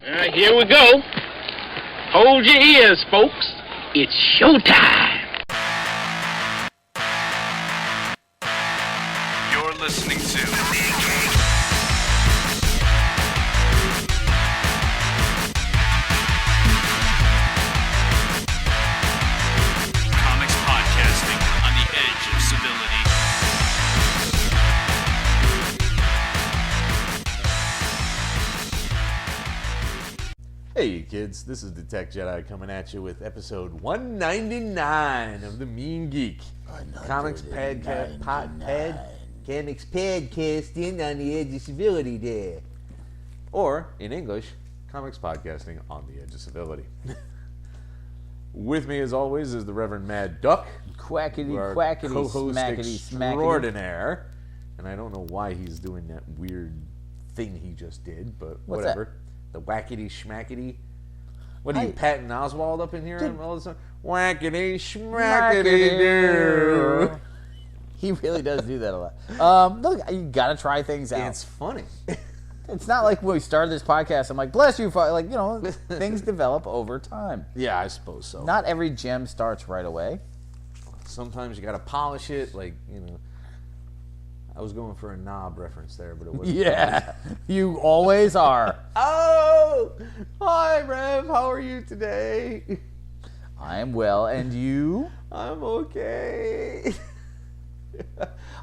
Here we go. Hold your ears, folks. It's showtime. You're listening to Comics Podcasting on the Edge of Civility. Hey you kids, this is the Tech Jedi coming at you with episode 199 of the Mean Geek. Comics Podcasting on the Edge of Civility there. Or, in English, Comics Podcasting on the Edge of Civility. With me as always is the Reverend Mad Duck. Quackity, our quackity, co-host smackity, extraordinaire. And I don't know why he's doing that weird thing he just did, but What's whatever. that? The wackity schmackity. What are you, Patton Oswalt up in here? All of a sudden, wackity schmackity doo. He really does do that a lot. Look, you gotta try things out. It's funny. It's not like when we started this podcast, I'm like, bless you, like, you know, things develop over time. Yeah, I suppose so. Not every gem starts right away. Sometimes you gotta polish it, like, you know. I was going for a knob reference there, but it wasn't. Yeah, you always are. Oh! Hi, Rev. How are you today? I am well, and you? I'm okay.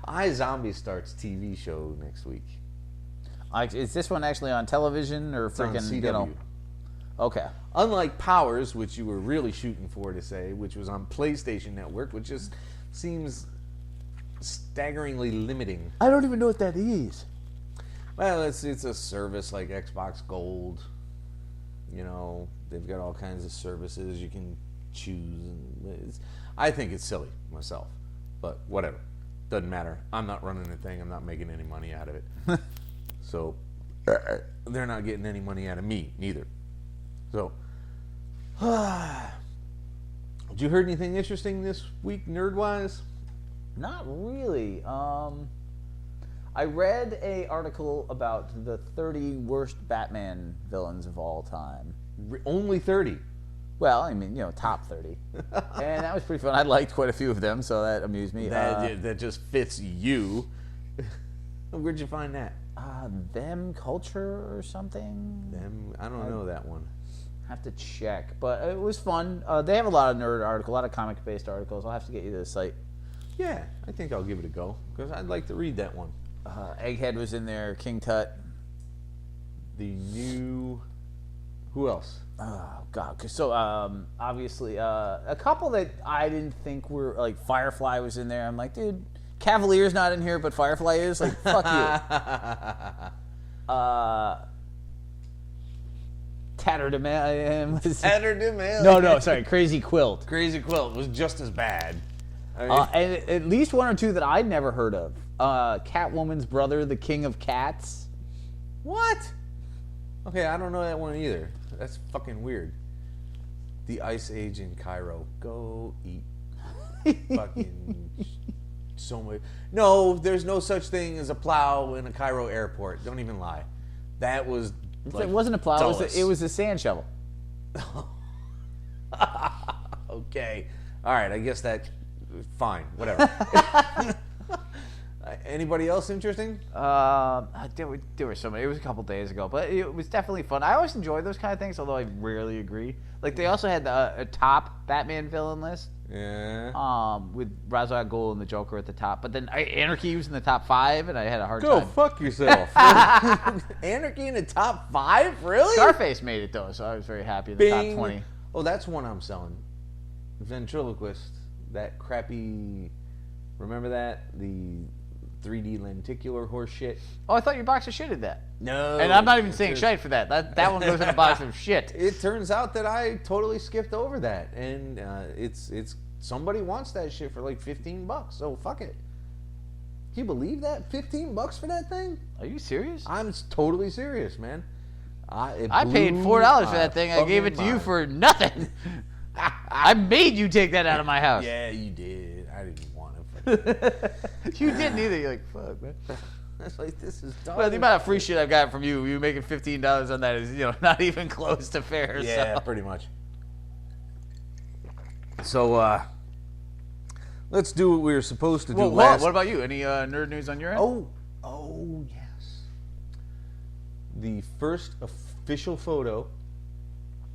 iZombie starts TV show next week. Is this one actually on television or It's on freaking, CW. you know? Okay. Unlike Powers, which you were really shooting for to say, which was on PlayStation Network, which just seems staggeringly limiting. I don't even know what that is. Well, it's a service like Xbox Gold. You know, they've got all kinds of services you can choose. I think it's silly myself, but whatever. Doesn't matter. I'm not running the thing. I'm not making any money out of it. So they're not getting any money out of me neither. So, had you heard anything interesting this week, nerd-wise? Not really. I read an article about the 30 worst Batman villains of all time. Only 30. Well, I mean, you know, top 30. And that was pretty fun. I liked quite a few of them, so that amused me. That just fits you. Where'd you find that? Them Culture or something? Them? I don't know that one. Have to check. But it was fun. They have a lot of nerd articles, a lot of comic-based articles. I'll have to get you the site. Yeah, I think I'll give it a go, because I'd like to read that one. Egghead was in there, King Tut. The new... Who else? Oh, God. So, obviously, a couple that I didn't think were, like, Firefly was in there. I'm like, dude, Cavalier's not in here, but Firefly is? Like, fuck you. Tatterdemalion was... Tatterdemalion. No, sorry, Crazy Quilt. Crazy Quilt was just as bad. I mean, And at least one or two that I'd never heard of. Catwoman's brother, the King of Cats. what? Okay, I don't know that one either. That's fucking weird. The Ice Age in Cairo. Go eat fucking so much. No, there's no such thing as a plow in a Cairo airport. Don't even lie. That was like, it wasn't a plow, dullest. it was a sand shovel. Okay. All right, I guess that... Fine, whatever. Anybody else interesting? There were so many. It was a couple days ago, but it was definitely fun. I always enjoy those kind of things, although I rarely agree. Like, they also had a top Batman villain list. Yeah. With Ra's al Ghul and the Joker at the top, but then Anarchy was in the top 5, and I had a hard Go time. fuck yourself. Anarchy in the top 5? Really? Scarface made it though, so I was very happy. In the top 20. Oh, that's one I'm selling. Ventriloquist. That crappy... Remember that? The 3D lenticular horse shit? Oh, I thought your box of shit did that. No. And I'm not even saying shite for that. That one goes in a box of shit. It turns out that I totally skipped over that, and it's somebody wants that shit for like $15, so fuck it. Can you believe that? $15 for that thing? Are you serious? I'm totally serious, man. I paid $4 for that thing. I gave it to you for nothing. I made you take that out of my house. Yeah, you did. I didn't want it. You didn't either. You're like, fuck, man. It's like, this is dumb. Well, the amount of free shit I've gotten from you making $15 on that is, not even close to fair. Yeah, so. pretty much. So, let's do what we were supposed to do last. What about you? Any nerd news on your end? Oh, yes. The first official photo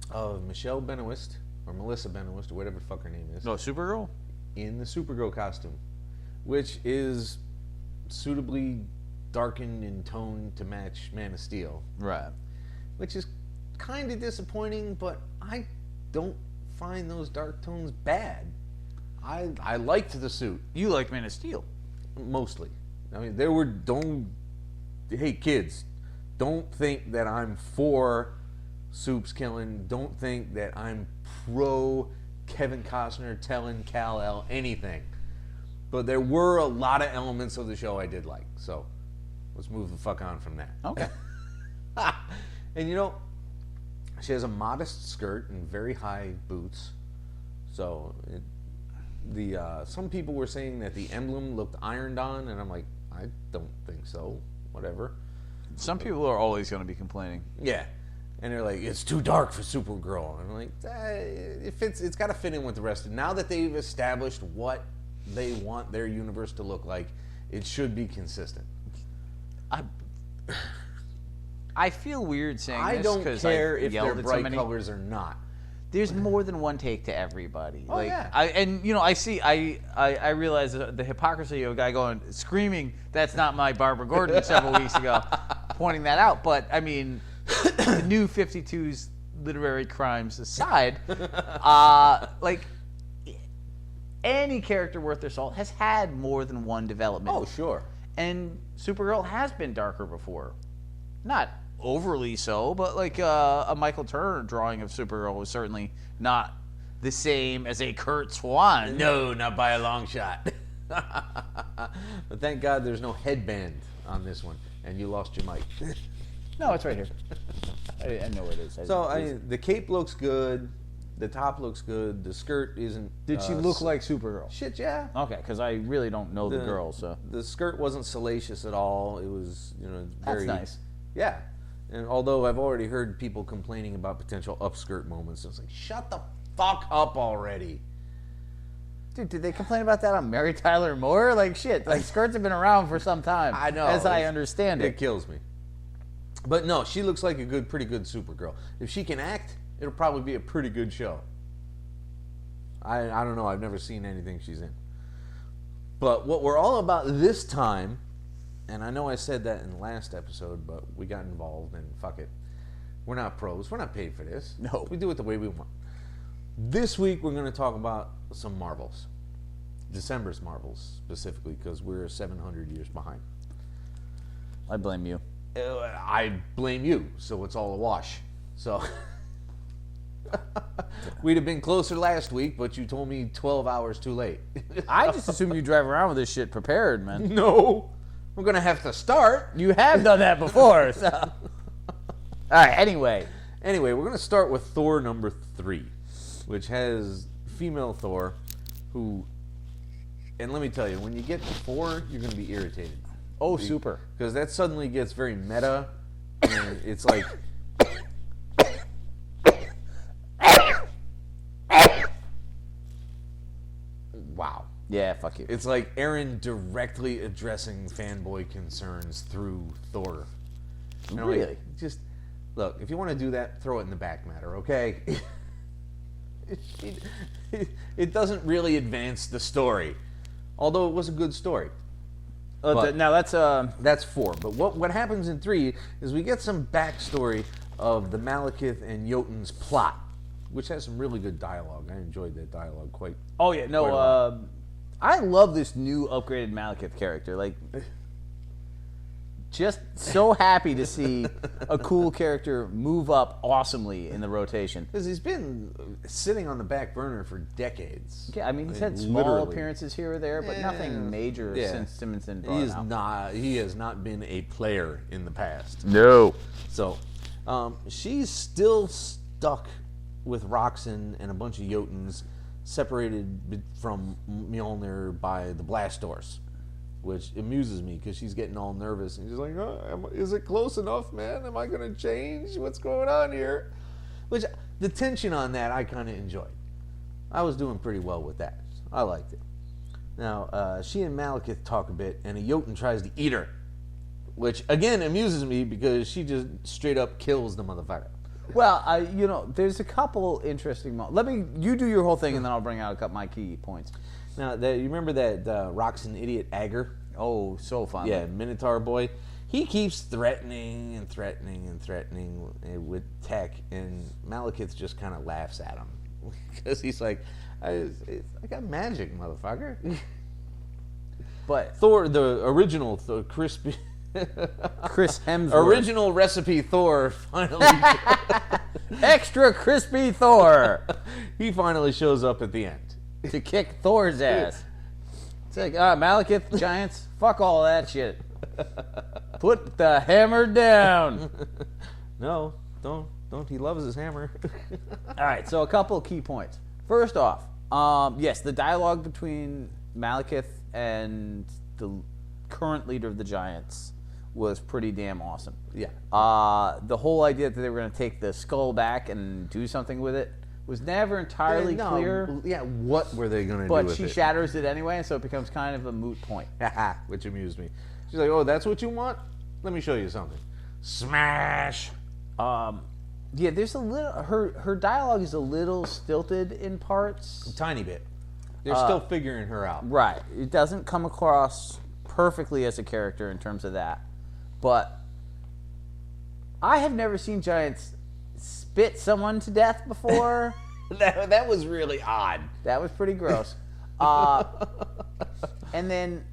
of Michelle Benoist, or Melissa Benoist, or whatever the fuck her name is, No, Supergirl? in the Supergirl costume, which is suitably darkened in tone to match Man of Steel, Right. which is kind of disappointing, but I don't find those dark tones bad. I liked the suit, You like Man of Steel. mostly. I mean, hey kids, don't think that I'm for Soup's killing. Don't think that I'm pro Kevin Costner telling Kal-El anything. But there were a lot of elements of the show I did like. So let's move the fuck on from that. Okay. And she has a modest skirt and very high boots. So some people were saying that the emblem looked ironed on, and I'm like, I don't think so. Whatever. Some people are always going to be complaining. Yeah. And they're like, it's too dark for Supergirl. And I'm like, it's got to fit in with the rest. Now that they've established what they want their universe to look like, it should be consistent. I feel weird saying I this don't because care I've if yelled they're at bright so many. colors or not. There's more than one take to everybody. Oh, yeah. I realize the hypocrisy of a guy screaming, "That's not my Barbara Gordon" several weeks ago, pointing that out. But I mean, the new 52's literary crimes aside, any character worth their salt has had more than one development. Oh, sure. And Supergirl has been darker before. Not overly so, but a Michael Turner drawing of Supergirl was certainly not the same as a Kurt Swan. No, not by a long shot. But thank God there's no headband on this one, and you lost your mic. No, it's right here. I know where it is. The cape looks good. The top looks good. The skirt isn't. Did she look like Supergirl? Shit, yeah. Okay, because I really don't know the girl, so The skirt wasn't salacious at all. It was, very that's nice. Yeah. And although I've already heard people complaining about potential upskirt moments, it's like, shut the fuck up already. Dude, did they complain about that on Mary Tyler Moore? Shit, skirts have been around for some time. I know. As I understand It it. kills me. But no, she looks like a pretty good Supergirl. If she can act, it'll probably be a pretty good show. I don't know. I've never seen anything she's in. But what we're all about this time, and I know I said that in the last episode, but we got involved, and fuck it. We're not pros. We're not paid for this. No. We do it the way we want. This week, we're going to talk about some Marvels. December's Marvels, specifically, because we're 700 years behind. I blame you. I blame you, so it's all a wash. So we'd have been closer last week, but you told me 12 hours too late. I just assume you drive around with this shit prepared, man. No, we're gonna have to start. You have done that before, so. All right. Anyway, we're gonna start with Thor number 3, which has female Thor, who, and let me tell you, when you get to 4, you're gonna be irritated. oh, super. Because that suddenly gets very meta, and it's like. Wow. Yeah, fuck you. It's like Aaron directly addressing fanboy concerns through Thor. And I'm like, Really? just look, if you want to do that, throw it in the back matter, okay? It doesn't really advance the story, although it was a good story. But- Now That's 4. But what happens in 3 is we get some backstory of the Malekith and Jotun's plot, which has some really good dialogue. I enjoyed that dialogue quite. Oh yeah, no. Quite a lot. I love this new upgraded Malekith character. Just so happy to see a cool character move up awesomely in the rotation. Because he's been sitting on the back burner for decades. Yeah, I mean he's had small literally. appearances here or there, but nothing major Yeah. since Simonson brought him out. He has not been a player in the past. No. So, she's still stuck with Roxanne and a bunch of Jotuns separated from Mjolnir by the blast doors. which amuses me because she's getting all nervous and she's like, is it close enough, man? Am I going to change? What's going on here? Which, the tension on that I kind of enjoyed. I was doing pretty well with that. I liked it. Now, she and Malekith talk a bit, and a Jotun tries to eat her, which, again, amuses me because she just straight up kills the motherfucker. Well, there's a couple interesting moments. You do your whole thing, and then I'll bring out a couple of my key points. Now, you remember that Roxanne idiot Agar? Oh, so fun. Yeah, Minotaur boy. He keeps threatening and threatening and threatening with tech, and Malekith just kind of laughs at him. Because he's like, I got magic, motherfucker. But Thor, the original crispy... Chris Hemsworth. Original recipe Thor finally... Extra crispy Thor. He finally shows up at the end. To kick Thor's ass. It's like, Malekith, giants, fuck all that shit. Put the hammer down. No, don't. He loves his hammer. All right, so a couple of key points. First off, yes, the dialogue between Malekith and the current leader of the Giants was pretty damn awesome. Yeah. The whole idea that they were going to take the skull back and do something with it was never entirely clear. Yeah, what were they going to do But with she it? shatters it anyway, and so it becomes kind of a moot point. Which amused me. She's like, oh, that's what you want? Let me show you something. Smash! Yeah, there's a little. Her dialogue is a little stilted in parts. A tiny bit. They're still figuring her out. Right. It doesn't come across perfectly as a character in terms of that. But I have never seen giants spit someone to death before. That was really odd. That was pretty gross. And then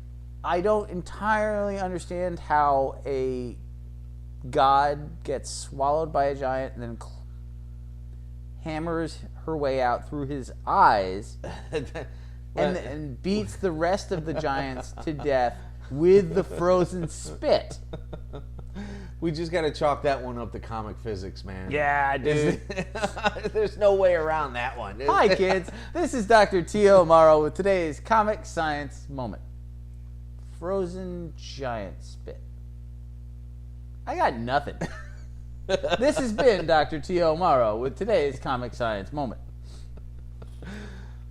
I don't entirely understand how a god gets swallowed by a giant and then hammers her way out through his eyes and beats the rest of the giants to death with the frozen spit. We just got to chalk that one up to comic physics, man. Yeah, dude. There's no way around that one. Hi, kids. This is Dr. T.O. Morrow with today's Comic Science Moment. Frozen giant spit. I got nothing. This has been Dr. T.O. Morrow with today's Comic Science Moment.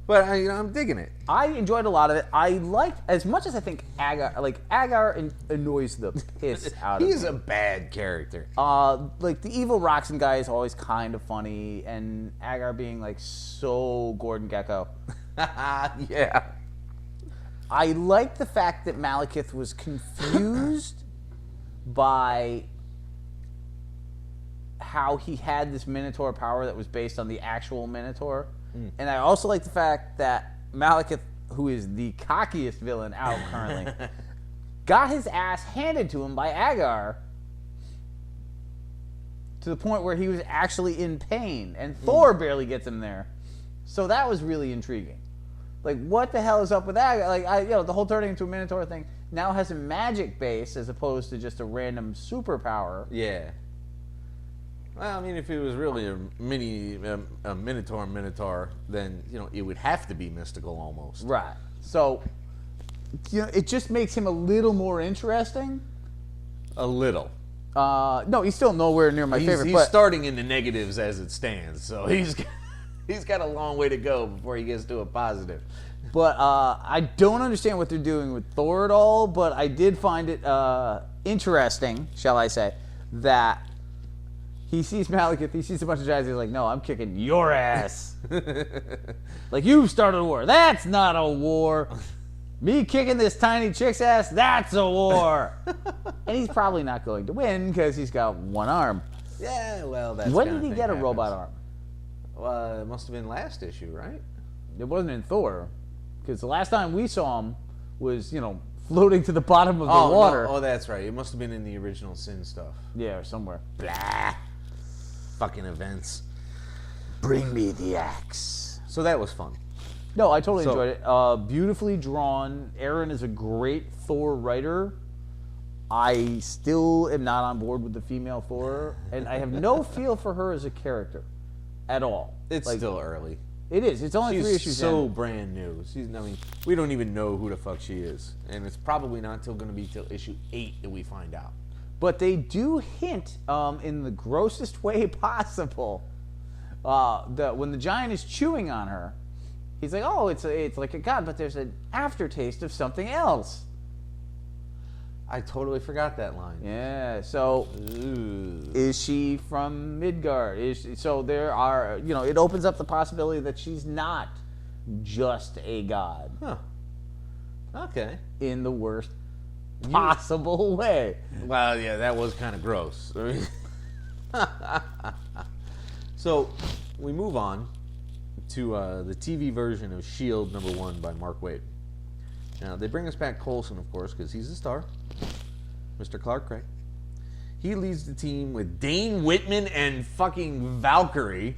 But I'm digging it. I enjoyed a lot of it. I liked, as much as I think Agar annoys the piss out of me. He's a bad character. The evil Roxanne guy is always kind of funny, and Agar being so Gordon Gekko. Yeah. I liked the fact that Malekith was confused by how he had this Minotaur power that was based on the actual Minotaur. And I also like the fact that Malekith, who is the cockiest villain out currently, got his ass handed to him by Agar to the point where he was actually in pain, and Thor barely gets him there. So that was really intriguing. What the hell is up with Agar? The whole turning into a Minotaur thing now has a magic base as opposed to just a random superpower. Yeah. Well, if it was really a Minotaur, then, it would have to be mystical almost. Right. So, it just makes him a little more interesting. A little. No, he's still nowhere near my favorite. He's starting in the negatives as it stands, so he's got a long way to go before he gets to a positive. But I don't understand what they're doing with Thor at all, but I did find it interesting, shall I say, that he sees Malekith, he sees a bunch of giants, he's like, no, I'm kicking your ass. You started a war. That's not a war. Me kicking this tiny chick's ass, that's a war. And he's probably not going to win because he's got one arm. Yeah, well, that's when did he get a robot arm? Well, it must have been last issue, right? It wasn't in Thor, because the last time we saw him was, floating to the bottom of the water. No. Oh, that's right. It must have been in the original Sin stuff. Yeah, or somewhere. Blah. Fucking events. Bring me the axe. So that was fun. No, I totally enjoyed it. Beautifully drawn. Aaron is a great Thor writer. I still am not on board with the female Thor, and I have no feel for her as a character at all. It's still early. It is. It's only 3 She's issues so in. brand new. We don't even know who the fuck she is, and it's probably not going to be till issue 8 that we find out. But they do hint in the grossest way possible. When the giant is chewing on her, he's like, "Oh, it's like a god," but there's an aftertaste of something else. I totally forgot that line. Yeah. So, Ooh. is she from Midgard? So there are, it opens up the possibility that she's not just a god Huh. Okay. in the worst possible way. Well, yeah, that was kind of gross. So, we move on to the TV version of S.H.I.E.L.D. #1 by Mark Waid. Now, they bring us back Coulson, of course, because he's the star. Mr. Clark Gregg. He leads the team with Dane Whitman and fucking Valkyrie.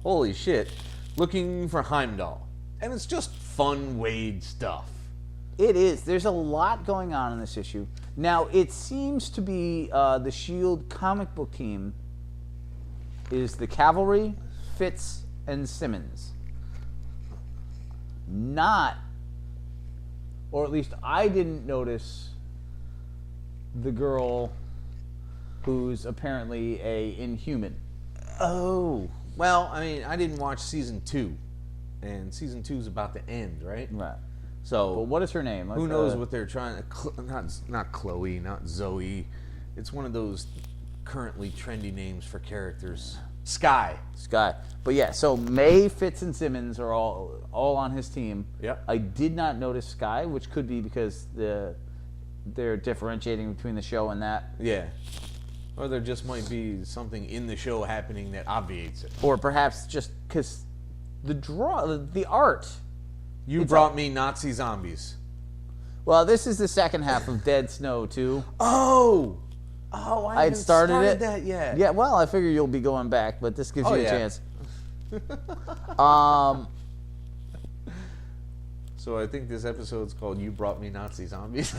Holy shit. Looking for Heimdall. And it's just fun Wade stuff. It is. There's a lot going on in this issue. Now, it seems to be the S.H.I.E.L.D. comic book team is the Cavalry, Fitz, and Simmons. Not, or at least I didn't notice the girl who's apparently a Inhuman. Oh. Well, I mean, I didn't watch season 2. And season 2 is about to end, right? Right. So, But what is her name? who knows what they're trying to... Not Chloe, not Zoe. It's one of those currently trendy names for characters. Sky. But yeah, so May, Fitz, and Simmons are all on his team. Yep. I did not notice Sky, which could be because they're differentiating between the show and that. Yeah. Or there just might be something in the show happening that obviates it. Or perhaps just because the art. You brought me Nazi zombies. Well, this is the second half of Dead Snow 2. Oh, I haven't started it. that yet. Yeah, well, I figure you'll be going back, but this gives you a yeah. chance. So I think this episode's called "You Brought Me Nazi Zombies."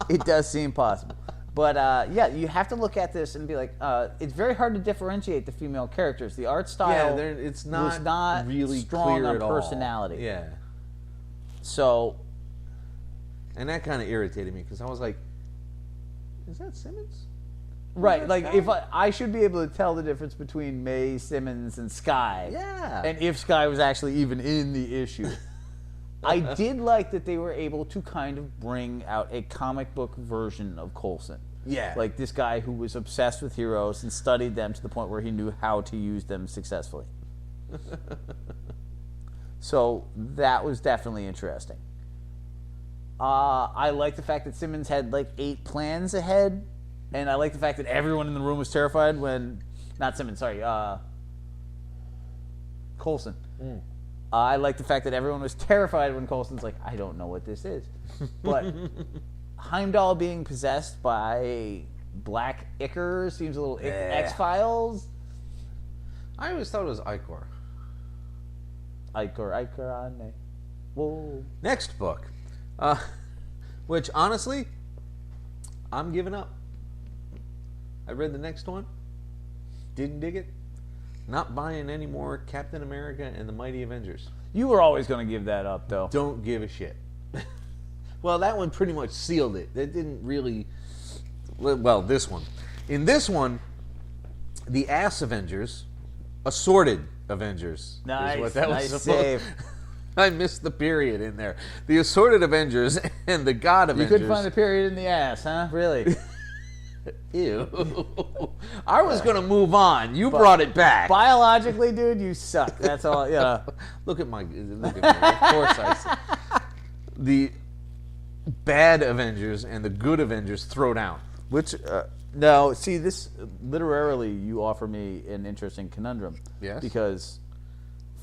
It does seem possible. But yeah, you have to look at this and be like, it's very hard to differentiate the female characters. The art style it's was not really strong clear on at all. personality. Yeah, So, and that kind of irritated me because I was like, "Is that Simmons?" right, that like Sky? if I should be able to tell the difference between May, Simmons, and Sky. Yeah. And if Sky was actually even in the issue. I did like that they were able to kind of bring out a comic book version of Coulson. Yeah. Like this guy who was obsessed with heroes and studied them to the point where he knew how to use them successfully. So that was definitely interesting. I like the fact that Simmons had like 8 plans ahead, and I like the fact that everyone in the room was terrified when, not Simmons, sorry, Coulson. I like the fact that everyone was terrified when Coulson's like, I don't know what this is. But Heimdall being possessed by Black Ichor seems a little X-Files. I always thought it was Icor. Ichor, Ane. Whoa. Next book, which honestly, I'm giving up. I read the next one, didn't dig it. Not buying any more Captain America and the Mighty Avengers. You were always going to give that up, though. Don't give a shit. Well, that one pretty much sealed it. That didn't really... Well, this one. In this one, the Ass Avengers, Assorted Avengers. Nice, is what that nice was supposed. save. I missed the period in there. The Assorted Avengers and the God You Avengers. couldn't find the period in the ass, huh? Really? Ew. I was going to move on. You brought it back. Biologically, dude, you suck. That's all. Yeah. Look at me. Of course I see. The bad Avengers and the good Avengers throw down. Which now, see, this literarily, you offer me an interesting conundrum. Yes. Because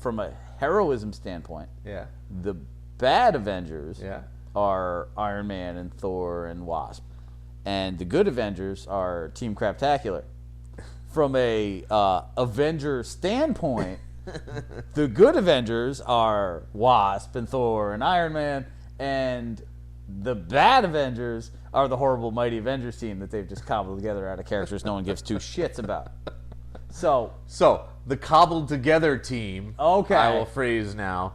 from a heroism standpoint, Yeah. the bad Avengers Yeah. are Iron Man and Thor and Wasp, and the good Avengers are Team Craptacular. From a Avenger standpoint, the good Avengers are Wasp and Thor and Iron Man, and the bad Avengers are the horrible Mighty Avengers team that they've just cobbled together out of characters no one gives two shits about. So the cobbled together team, Okay. I will phrase now,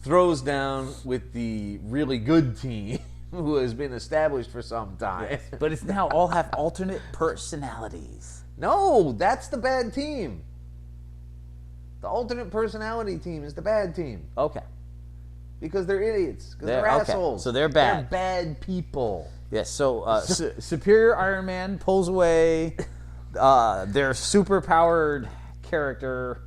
throws down with the really good team who has been established for some time. But it's now all have alternate personalities. No, that's the bad team. The alternate personality team is the bad team. Okay. Because they're idiots. Because they're Okay. assholes. So they're bad. They're bad people. Yes, so Superior Iron Man pulls away their super-powered character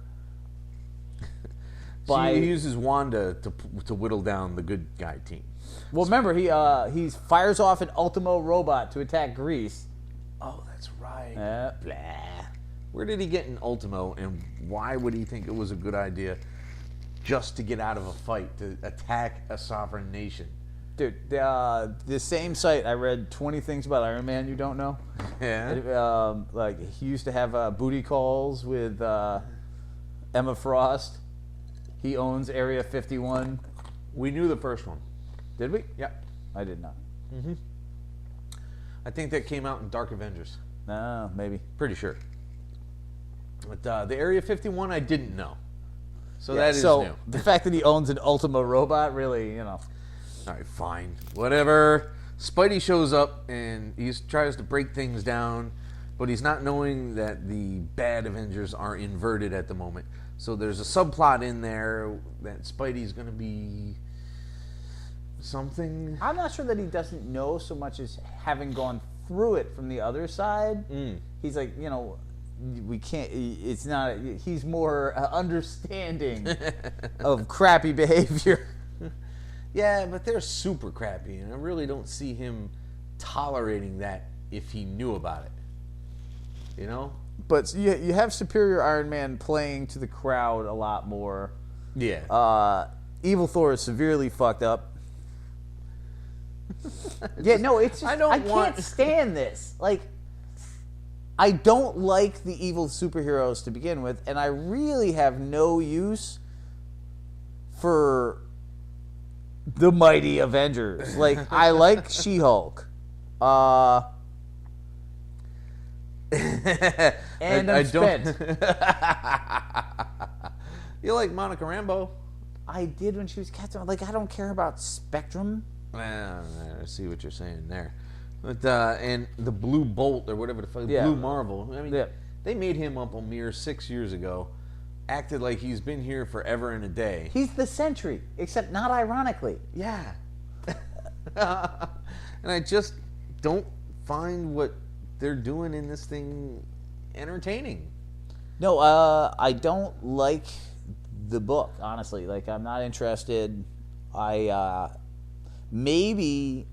by... He uses Wanda to whittle down the good guy team. Well, remember, he fires off an Ultimo robot to attack Greece. Oh, that's right. Blah. Where did he get an Ultimo, and why would he think it was a good idea just to get out of a fight, to attack a sovereign nation? Dude, the same site, I read 20 things about Iron Man you don't know. Yeah. Like, he used to have booty calls with Emma Frost. He owns Area 51. We knew the first one. Did we? Yeah. I did not. I think that came out in Dark Avengers. No, maybe. Pretty sure. But the Area 51 I didn't know. So Yeah, that is so new. the fact that he owns an Ultimo robot, really, you know. All right, fine. Whatever. Spidey shows up and he tries to break things down, but he's not knowing that the bad Avengers are inverted at the moment. So there's a subplot in there that Spidey's going to be something. I'm not sure that he doesn't know so much as having gone through it from the other side. He's like, you know, we can't, it's not, he's more understanding of crappy behavior. Yeah, but they're super crappy, and I really don't see him tolerating that if he knew about it. You know? But you have Superior Iron Man playing to the crowd a lot more. Yeah. Evil Thor is severely fucked up. Yeah, no, it's just, I can't stand this. Like, I don't like the evil superheroes to begin with, and I really have no use for the mighty Avengers. Like, I like She-Hulk. And I'm spent. You like Monica Rambeau? I did when she was Captain. Like, I don't care about Spectrum. I see what you're saying there. But and the Blue Bolt or whatever the fuck, Yeah. Blue Marvel. I mean, Yeah. they made him up a mere 6 years ago. Acted like he's been here forever and a day. He's the Sentry, except not ironically. Yeah. And I just don't find what they're doing in this thing entertaining. No, I don't like the book, honestly. Like, I'm not interested. Maybe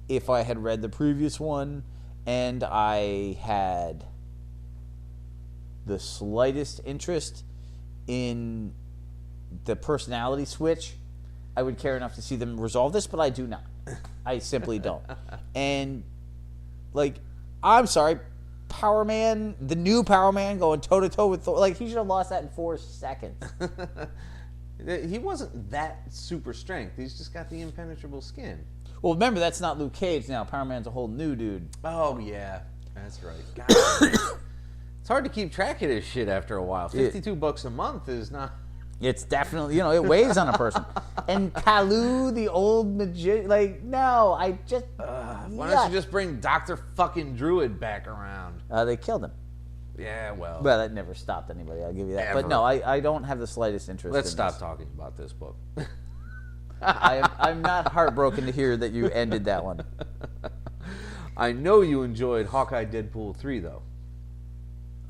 if I had read the previous one and I had the slightest interest in the personality switch, I would care enough to see them resolve this, but I do not. I simply don't. And, like, I'm sorry, Power Man, the new Power Man going toe-to-toe with Thor, like, he should have lost that in 4 seconds. He wasn't that super strength. He's just got the impenetrable skin. Well, remember, that's not Luke Cage now. Power Man's a whole new dude. Oh, yeah. That's right. God. It's hard to keep track of this shit after a while. $52 a month is not... It's definitely, you know, it weighs on a person. And Kalu, the old magician, like, no, I just... Why don't you just bring Dr. fucking Druid back around? They killed him. Yeah, well... Well, that never stopped anybody, I'll give you that. Ever. But no, I don't have the slightest interest Let's in stop this. talking about this book. I'm not heartbroken to hear that you ended that one. I know you enjoyed Hawkeye Deadpool 3, though.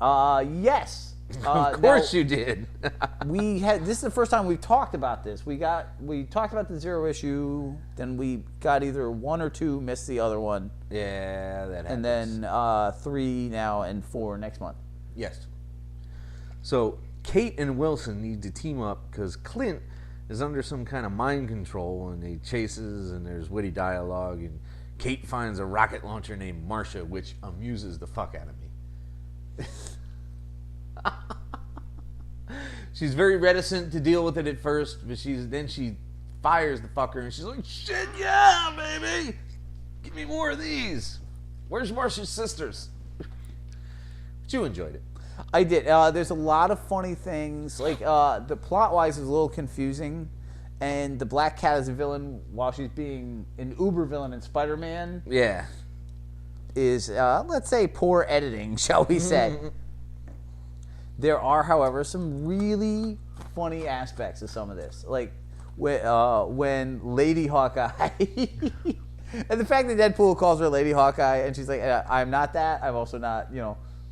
Yes. Of course you did. This is the first time we've talked about this. We talked about the 0 issue, then we got either 1 or 2, missed the other one, Yeah, that happens. and then 3 now and 4 next month. Yes. So, Kate and Wilson need to team up because Clint is under some kind of mind control, and he chases, and there's witty dialogue, and Kate finds a rocket launcher named Marcia, which amuses the fuck out of me. She's very reticent to deal with it at first, but then she fires the fucker, and she's like, shit, yeah, baby! Give me more of these. Where's Marcia's sisters? But you enjoyed it. I did. There's a lot of funny things. Like the plot wise is a little confusing, and the Black Cat as a villain, while she's being an uber villain in Spider-Man, Yeah. is let's say poor editing, shall we say? There are, however, some really funny aspects of some of this, like when Lady Hawkeye. And the fact that Deadpool calls her Lady Hawkeye, and she's like, I'm not that. I'm also not,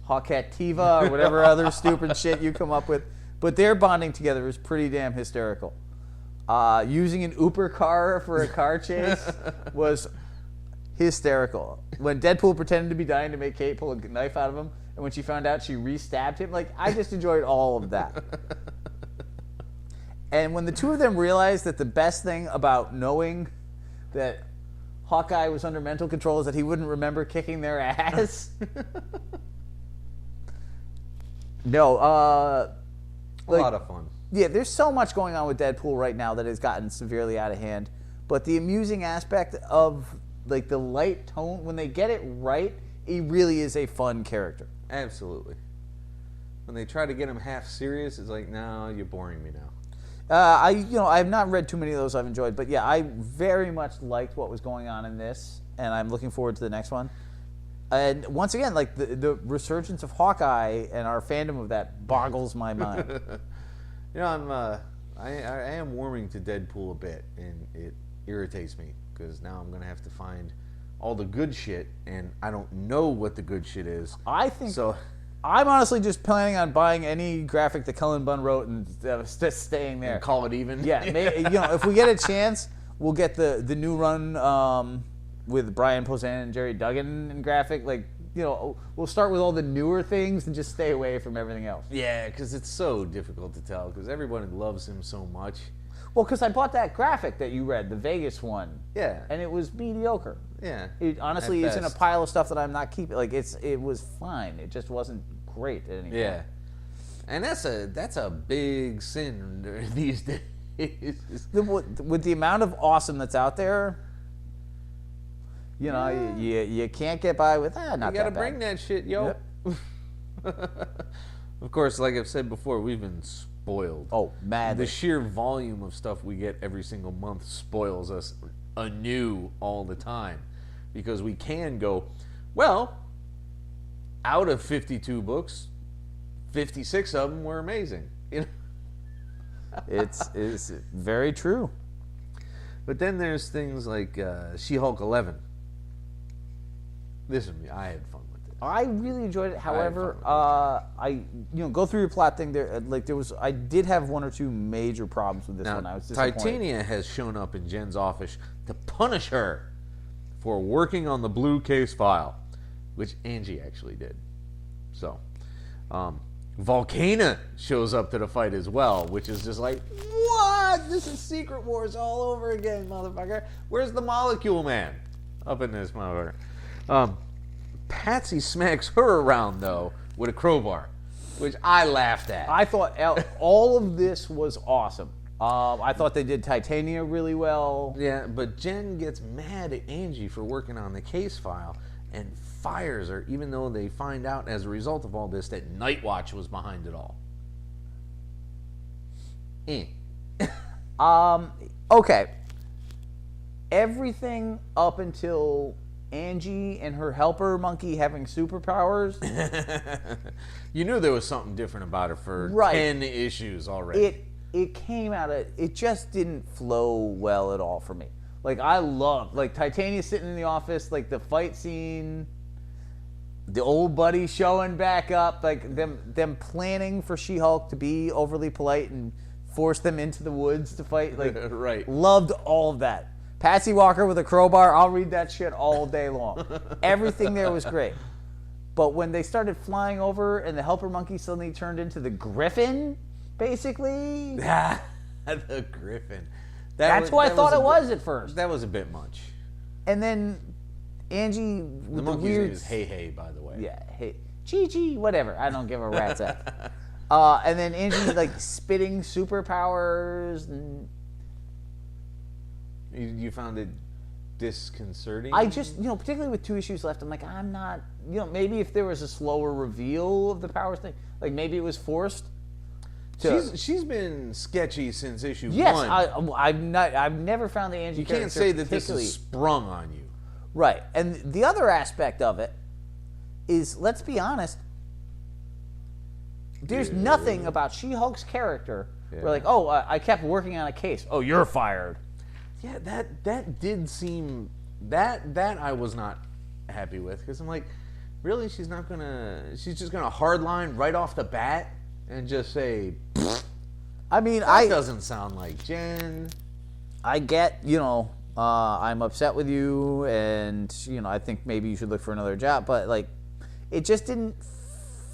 Hawketiva or whatever other stupid shit you come up with. But their bonding together is pretty damn hysterical. Using an Uber car for a car chase was hysterical. When Deadpool pretended to be dying to make Kate pull a knife out of him, and when she found out, she re-stabbed him. Like, I just enjoyed all of that. And when the two of them realized that the best thing about knowing that Hawkeye was under mental control is that he wouldn't remember kicking their ass. No, A lot of fun. Yeah, there's so much going on with Deadpool right now that has gotten severely out of hand. But the amusing aspect of like the light tone, when they get it right, he really is a fun character. Absolutely. When they try to get him half serious, it's like, no, you're boring me now. I have not read too many of those I've enjoyed, but yeah, I very much liked what was going on in this, and I'm looking forward to the next one. And once again, like the resurgence of Hawkeye and our fandom of that boggles my mind. I am warming to Deadpool a bit, and it irritates me because now I'm gonna have to find all the good shit, and I don't know what the good shit is. I think so. I'm honestly just planning on buying any graphic that Cullen Bunn wrote and just staying there. And call it even. Yeah, if we get a chance, we'll get the new run with Brian Posehn and Jerry Duggan in graphic. Like, we'll start with all the newer things and just stay away from everything else. Yeah, because it's so difficult to tell because everyone loves him so much. Well, because I bought that graphic that you read, the Vegas one. Yeah. And it was mediocre. Yeah. It honestly at is in a best. pile of stuff that I'm not keeping. Like it was fine. It just wasn't great at any point. Yeah. And that's a big sin these days. With the amount of awesome that's out there, you can't get by with that. Not You gotta that bad. bring that shit, yo. Yep. Of course, like I've said before, we've been spoiled. Oh, mad. The sheer volume of stuff we get every single month spoils us anew all the time. Because we can go, well, out of 52 books, 56 of them were amazing. It's very true. But then there's things like She-Hulk 11. I had fun with it. I really enjoyed it. However, fun with go through your plot thing. I did have one or two major problems with this one. I was disappointed. Titania has shown up in Jen's office to punish her for working on the blue case file, which Angie actually did. So, Volcana shows up to the fight as well, which is just like, what? This is Secret Wars all over again, motherfucker. Where's the Molecule Man? Up in this motherfucker. Patsy smacks her around, though, with a crowbar, which I laughed at. I thought all of this was awesome. I thought they did Titania really well. Yeah, but Jen gets mad at Angie for working on the case file and fires her, even though they find out as a result of all this that Nightwatch was behind it all. Okay. Everything up until Angie and her helper monkey having superpowers. You knew there was something different about her for Right. 10 issues already. It came out of, it just didn't flow well at all for me. Like, I loved, like, Titania sitting in the office, like, the fight scene, the old buddy showing back up, like, them planning for She-Hulk to be overly polite and force them into the woods to fight. Like, Right. Loved all of that. Patsy Walker with a crowbar, I'll read that shit all day long. Everything there was great. But when they started flying over and the helper monkey suddenly turned into the Griffin, basically, The Griffin. that's who I thought it was at first. That was a bit much. And then Angie The with the monkey's weird, name is Hey Hey, by the way. yeah, hey, Chi, whatever. I don't give a rat's ass. And then Angie like spitting superpowers, and You found it disconcerting? I just, particularly with 2 issues left, I'm like, I'm not maybe if there was a slower reveal of the powers thing, like maybe it was forced. She's been sketchy since issue Yes, one. I've never found the Angie. You can't say that this is sprung on you. Right, and the other aspect of it is, let's be honest, there's nothing about She-Hulk's character where like, oh, I kept working on a case. Oh, you're fired. Yeah, that did seem that I was not happy with, because I'm like, really, she's just gonna hardline right off the bat and just say, I mean, that doesn't sound like Jen. I get, I'm upset with you, and I think maybe you should look for another job, but like, it just didn't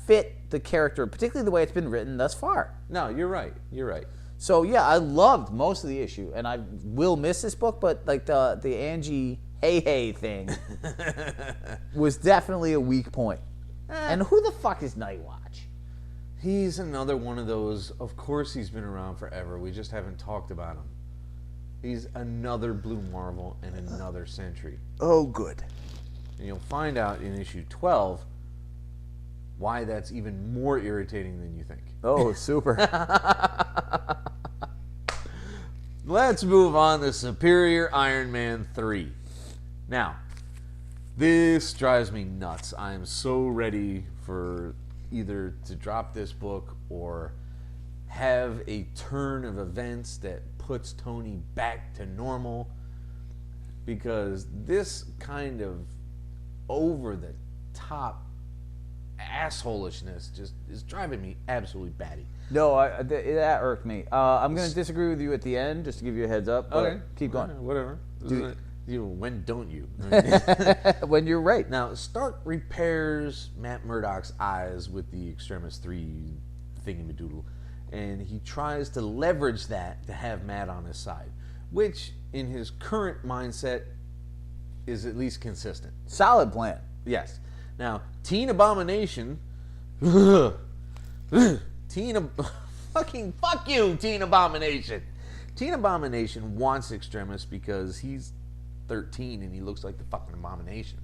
fit the character, particularly the way it's been written thus far. No, you're right. You're right. So yeah, I loved most of the issue, and I will miss this book, but like the Angie hey thing was definitely a weak point. And who the fuck is Nightwatch? He's another one of those. Of course, he's been around forever. We just haven't talked about him. He's another Blue Marvel in another century. Oh, good. And you'll find out in issue 12 why that's even more irritating than you think. Oh, super. Let's move on to Superior Iron Man 3. Now, this drives me nuts. I am so ready for either to drop this book or have a turn of events that puts Tony back to normal, because this kind of over-the-top assholishness just is driving me absolutely batty. No, that irked me. I'm going to disagree with you at the end, just to give you a heads up. Okay. Keep going. Whatever. When don't you? When you're right. Now, Stark repairs Matt Murdock's eyes with the Extremis 3 thingamadoodle, and he tries to leverage that to have Matt on his side, which, in his current mindset, is at least consistent. Solid plan. Yes. Now, Teen Abomination... fucking fuck you, Teen Abomination! Teen Abomination wants Extremis because he's 13 and he looks like the fucking Abomination.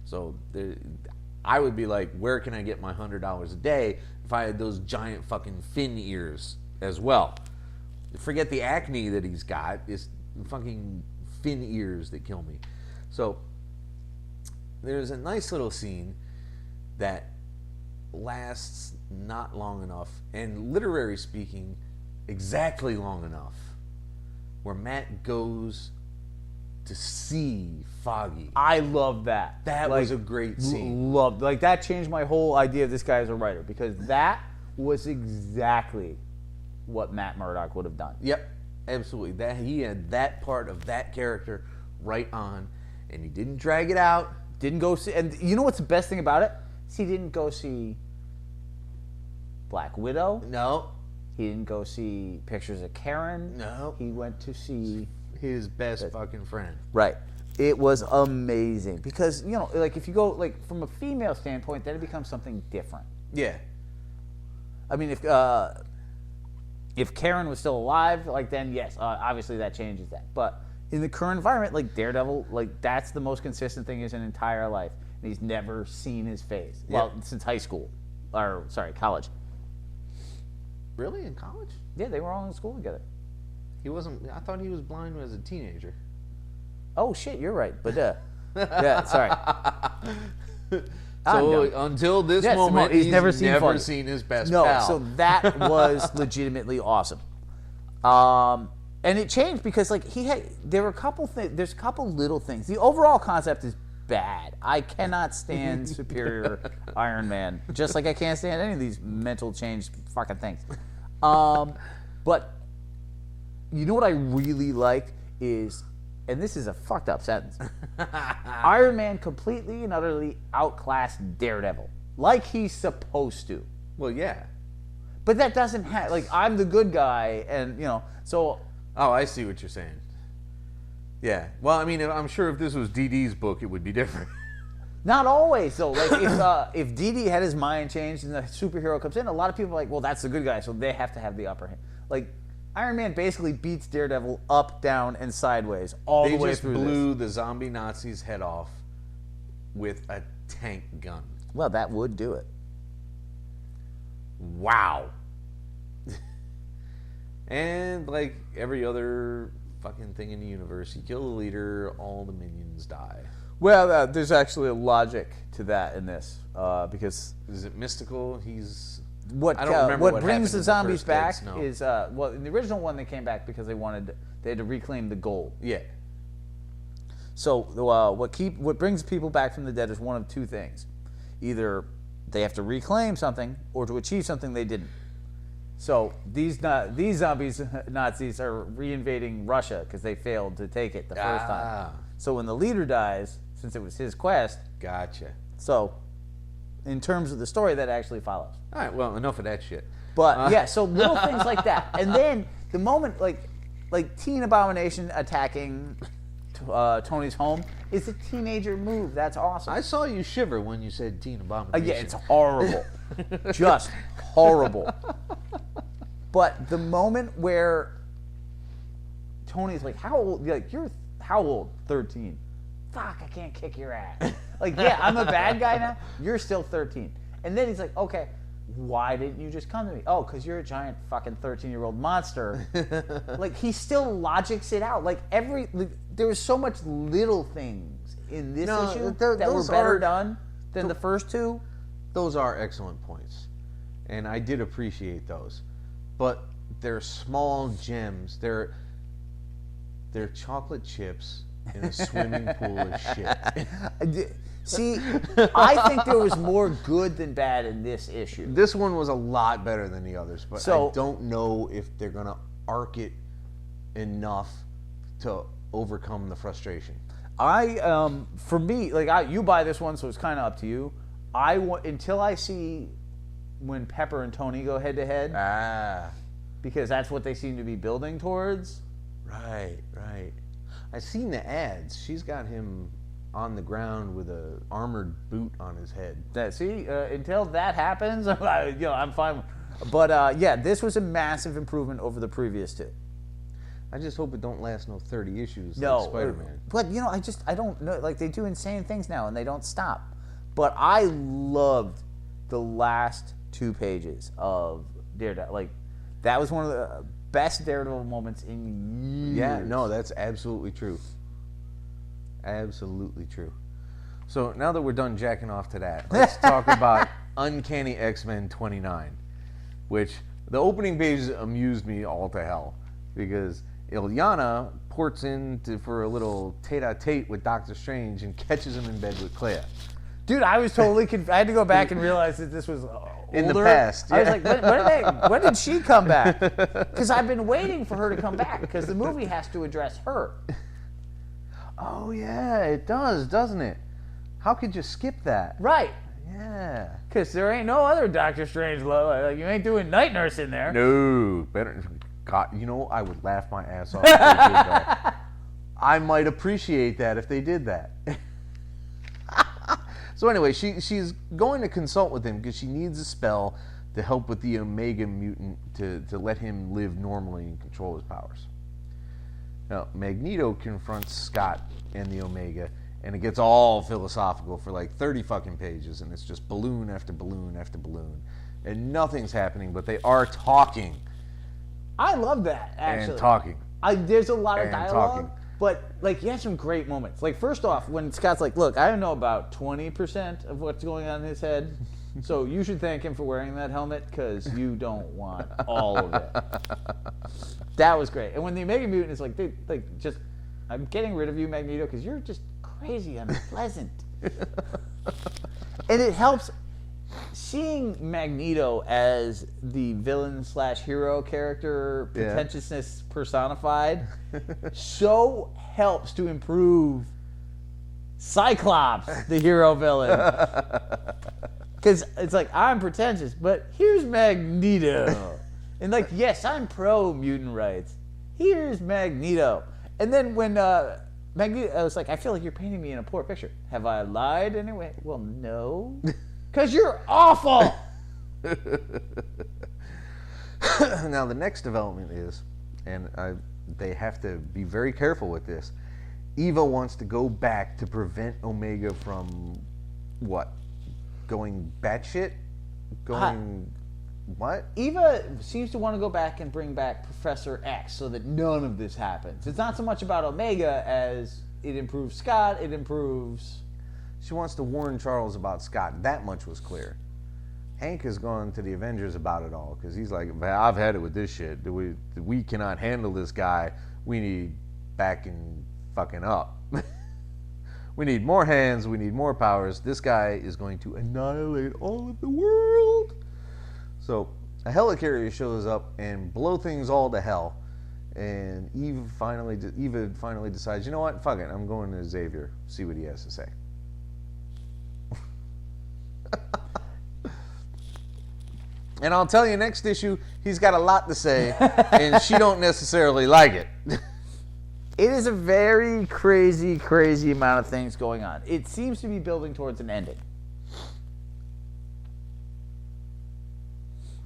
So I would be like, where can I get my $100 a day if I had those giant fucking fin ears as well? Forget the acne that he's got. It's fucking fin ears that kill me. So there's a nice little scene that lasts not long enough, and literary speaking, exactly long enough, where Matt goes to see Foggy. I love that. That was a great scene. Loved. Like, that changed my whole idea of this guy as a writer, because that was exactly what Matt Murdock would have done. Yep, absolutely. That he had that part of that character right on, and he didn't drag it out. Didn't go see, and you know what's the best thing about it? He didn't go see Black Widow. No. He didn't go see pictures of Karen. No. He went to see his best fucking friend. Right. It was amazing because, like, if you go like from a female standpoint, then it becomes something different. Yeah. I mean, if Karen was still alive, like, then yes, obviously that changes that. But in the current environment, like Daredevil, like, that's the most consistent thing his entire life. And he's never seen his face. Yeah. Well, since high school. College. Really? In college? Yeah, they were all in school together. He wasn't... I thought he was blind as a teenager. Oh, shit, you're right. But, yeah, sorry. So, until this moment, he's never seen his best pal. No, so that was legitimately awesome. And it changed because, like, there were a couple things... There's a couple little things. The overall concept is bad. I cannot stand Superior Iron Man, just like I can't stand any of these mental change fucking things. But you know what I really like is, and this is a fucked up sentence, Iron Man completely and utterly outclassed Daredevil, like he's supposed to. Well, yeah. But that doesn't have, like, I'm the good guy, and, so... Oh, I see what you're saying. Yeah. Well, I mean, I'm sure if this was DD's book, it would be different. Not always, though. Like, if DD had his mind changed and the superhero comes in, a lot of people are like, well, that's the good guy, so they have to have the upper hand. Like, Iron Man basically beats Daredevil up, down, and sideways all the way through this. They just blew the zombie Nazi's head off with a tank gun. Well, that would do it. Wow. And like every other fucking thing in the universe, you kill the leader, all the minions die. Well, there's actually a logic to that in this, because Is it mystical? He's what I don't remember what brings happened the in the zombies first back Dead Snow. is well, in the original one they came back because they had to reclaim the gold. Yeah. So what brings people back from the dead is one of two things: either they have to reclaim something, or to achieve something they didn't. So these zombies Nazis are reinvading Russia because they failed to take it the first time. So when the leader dies, since it was his quest, Gotcha. so in terms of the story, that actually follows. All right, well, enough of that shit. But yeah, so little things like that, and then the moment like Teen Abomination attacking Tony's home is a teenager move. That's awesome. I saw you shiver when you said Teen Abomination. Yeah, it's horrible, just horrible. But the moment where Tony's like, "How old? You're how old? 13. Fuck, I can't kick your ass." Like, yeah, I'm a bad guy now. You're still 13. And then he's like, "Okay, why didn't you just come to me?" "Oh, because you're a giant fucking 13-year-old monster." Like, he still logics it out. Like, there was so much little things in this issue that were better done than the first two. Those are excellent points, and I did appreciate those. But they're small gems. They're chocolate chips in a swimming pool of shit. See, I think there was more good than bad in this issue. This one was a lot better than the others, but So- I don't know if they're gonna arc it enough to overcome the frustration. For me, like you buy this one, so it's kind of up to you. Until I see when Pepper and Tony go head to head, because that's what they seem to be building towards. Right. I seen the ads. She's got him on the ground with a armored boot on his head. Until that happens, I'm fine. But yeah, this was a massive improvement over the previous two. I just hope it don't last no 30 issues No, like Spider-Man. But I don't know. Like, they do insane things now, and they don't stop. But I loved the last 2 pages of Daredevil. Like, that was one of the best Daredevil moments in years. Yeah, no, that's absolutely true. Absolutely true. So now that we're done jacking off to that, let's talk about Uncanny X-Men 29, which the opening pages amused me all to hell because Ilyana ports in for a little tete-a-tete with Doctor Strange and catches him in bed with Clea. Dude, I was totally confused. I had to go back and realize that this was older. In the past, I was like, when did she come back? Because I've been waiting for her to come back because the movie has to address her. Oh, yeah, it does, doesn't it? How could you skip that? Right. Yeah. Because there ain't no other Doctor Strange love. Like, you ain't doing night nurse in there. No, better. God, I would laugh my ass off if they did that. I might appreciate that if they did that. So anyway, she's going to consult with him because she needs a spell to help with the Omega mutant to let him live normally and control his powers. Now, Magneto confronts Scott and the Omega, and it gets all philosophical for like 30 fucking pages, and it's just balloon after balloon after balloon. And nothing's happening, but they are talking. I love that, actually. And talking. There's a lot of And dialogue, talking. but like, you have some great moments. Like, first off, when Scott's like, "Look, I know about 20% of what's going on in his head, so you should thank him for wearing that helmet because you don't want all of it." That was great. And when the Omega Mutant is like, "Dude, just, I'm getting rid of you, Magneto, because you're just crazy unpleasant." And it helps. Seeing Magneto as the villain/hero character, pretentiousness personified, so helps to improve Cyclops, the hero villain. Because it's like, I'm pretentious, but here's Magneto. And like, yes, I'm pro mutant rights. Here's Magneto. And then when Magneto, I was like, I feel like you're painting me in a poor picture. Have I lied anyway? Well, no. Because you're awful! Now, the next development is, and they have to be very careful with this, Eva wants to go back to prevent Omega from, what? going batshit, going what? Eva seems to want to go back and bring back Professor X so that none of this happens. It's not so much about Omega as it improves Scott, it improves... She wants to warn Charles about Scott. That much was clear. Hank has gone to the Avengers about it all because he's like, I've had it with this shit. We cannot handle this guy. We need backing fucking up. We need more hands. We need more powers. This guy is going to annihilate all of the world. So a helicarrier shows up and blow things all to hell. And Eva finally decides, you know what? Fuck it. I'm going to Xavier. See what he has to say. And I'll tell you, next issue, he's got a lot to say, and she don't necessarily like it. It is a very crazy, crazy amount of things going on. It seems to be building towards an ending.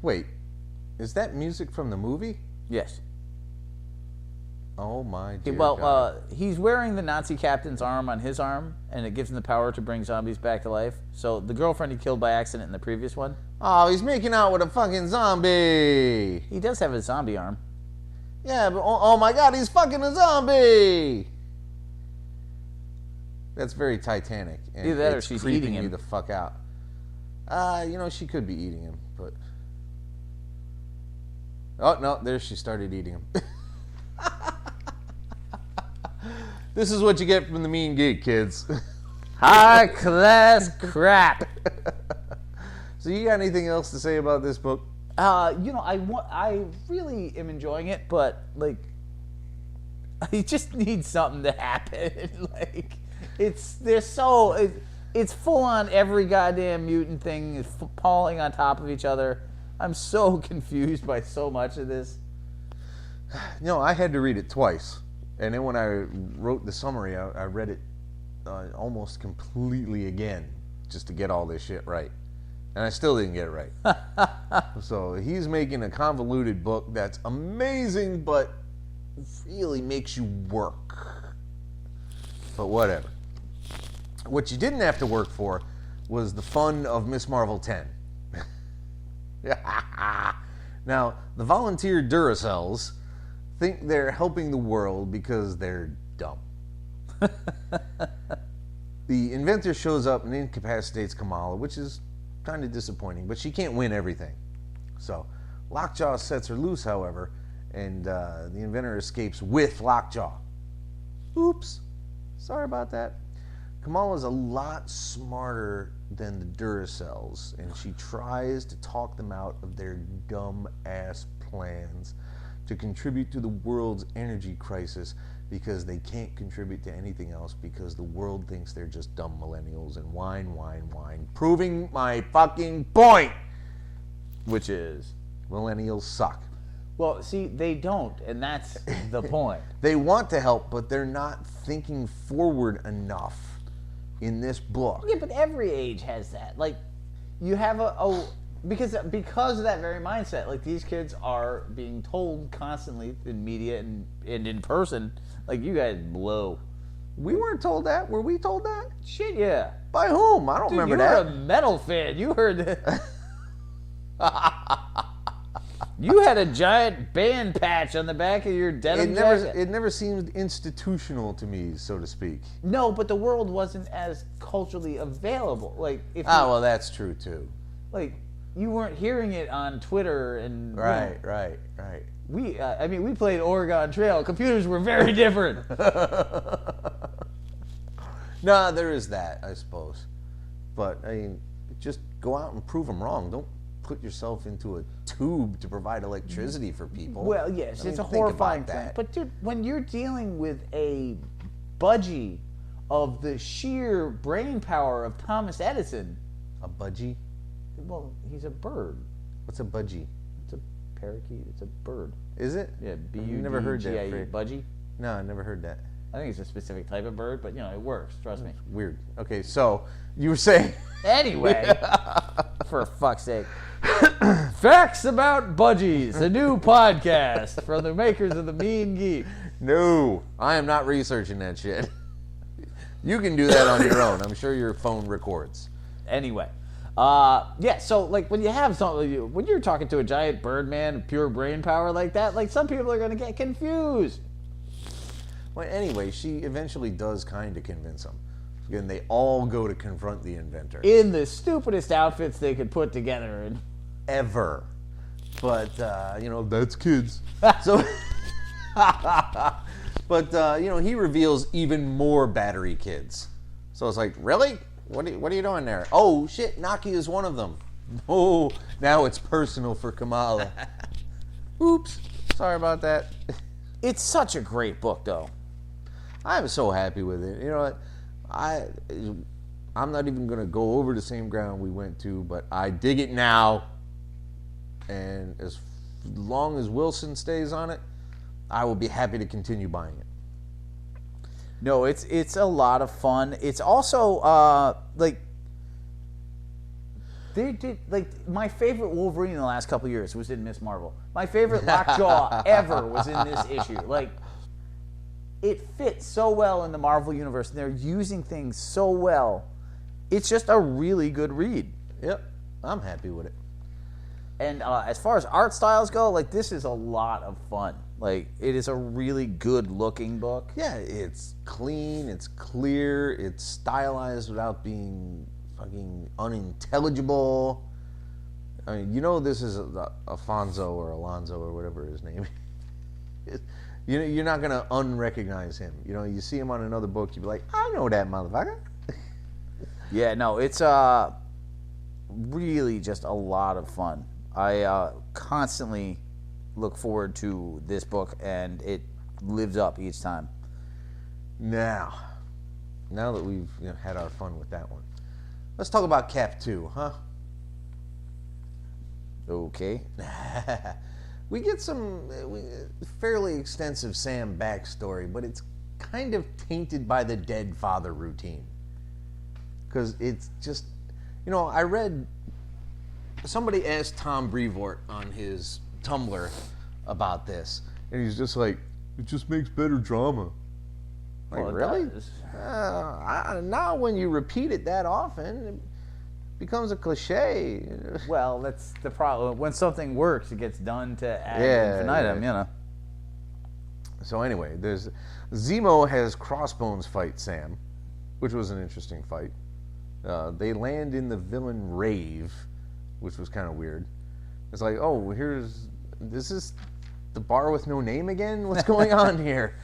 Wait, is that music from the movie? Yes. Oh my dear Well, God. he's wearing the Nazi captain's arm on his arm, and it gives him the power to bring zombies back to life. So the girlfriend he killed by accident in the previous one. Oh, he's making out with a fucking zombie. He does have a zombie arm. Yeah, but oh my God, he's fucking a zombie. That's very Titanic. And Either that or it's she's creeping eating me him. the fuck out. She could be eating him, but... Oh, no, there she started eating him. This is what you get from the Mean Geek, kids. High class crap. So you got anything else to say about this book? I really am enjoying it, but like, I just need something to happen. Like, it's full on every goddamn mutant thing is falling on top of each other. I'm so confused by so much of this. I had to read it twice. And then when I wrote the summary, I read it almost completely again just to get all this shit right. And I still didn't get it right. So he's making a convoluted book that's amazing, but really makes you work. But whatever. What you didn't have to work for was the fun of Miss Marvel 10. Now, the volunteer Duracells think they're helping the world because they're dumb. The inventor shows up and incapacitates Kamala, which is kind of disappointing, but she can't win everything. So Lockjaw sets her loose, however, and the inventor escapes with Lockjaw. Oops. Sorry about that. Kamala's a lot smarter than the Duracells, and she tries to talk them out of their dumb-ass plans to contribute to the world's energy crisis because they can't contribute to anything else because the world thinks they're just dumb millennials and whine, proving my fucking point, Which is? millennials suck. Well, see, they don't, and that's the point. They want to help, but they're not thinking forward enough in this book. Yeah, but every age has that. Like, you have because of that very mindset. Like, these kids are being told constantly in media and in person, like, you guys blow. We weren't told that. Were we told that? Shit, yeah. By whom? I don't Dude, remember you're that. a metal fan. You heard that. You had a giant band patch on the back of your denim jacket. It never seemed institutional to me, so to speak. No, but the world wasn't as culturally available. Like, if Well, that's true too. like, you weren't hearing it on Twitter and Right. We played Oregon Trail. Computers were very different. No, there is that, I suppose. But I mean, just go out and prove them wrong. Don't put yourself into a tube to provide electricity for people. Well, yes, I mean, it's a think horrifying about thing. that. But dude, when you're dealing with a budgie of the sheer brain power of Thomas Edison, A budgie? well, he's a bird. What's a budgie? It's a parakeet. It's a bird. Is it? Yeah, never heard that B-U-D-G-I-E, phrase. budgie. No, I never heard that. I think it's a specific type of bird, but it works. Trust me. Weird. Okay, so you were saying. Anyway, for fuck's sake. Facts about budgies, a new podcast from the makers of the Mean Geek. No, I am not researching that shit. You can do that on your own. I'm sure your phone records. Anyway, Yeah, so like when you have something, when you're talking to a giant Birdman, pure brain power like that, like some people are going to get confused. Well, anyway, she eventually does kind of convince them. And they all go to confront the inventor. In the stupidest outfits they could put together. And Ever. But, that's kids. So, but, he reveals even more battery kids. So it's like, really? What are you doing there? Oh, shit, Naki is one of them. Oh, now it's personal for Kamala. Oops. Sorry about that. it's such a great book, though. I'm so happy with it. You know what? I'm not even going to go over the same ground we went to, but I dig it now. And as long as Wilson stays on it, I will be happy to continue buying it. No, it's a lot of fun. It's also like they did my favorite Wolverine in the last couple of years was in Miss Marvel. My favorite Lockjaw ever was in this issue. Like it fits so well in the Marvel universe, and they're using things so well. It's just a really good read. Yep, I'm happy with it. And as far as art styles go, like this is a lot of fun. Like it is a really good looking book. Yeah, it's clean, it's clear, it's stylized without being fucking unintelligible. I mean, this is Afonso or Alonso or whatever his name is. You're not going to unrecognize him. You see him on another book, you'd be like, I know that motherfucker. Yeah, no, it's really just a lot of fun. I constantly look forward to this book, and it lives up each time. Now that we've had our fun with that one, let's talk about Cap 2, huh? Okay. We get some fairly extensive Sam backstory, but it's kind of tainted by the dead father routine. Because it's just, I read, somebody asked Tom Brevoort on his Tumblr about this, and he's just like, it just makes better drama. Like, Well, it really? does. Now when you repeat it that often, it becomes a cliche. Well, that's the problem. When something works, it gets done to ad infinitum, yeah. So anyway, Zemo has Crossbones fight Sam, which was an interesting fight. They land in the villain rave, which was kind of weird. It's like, oh, this is the bar with no name again? What's going on here?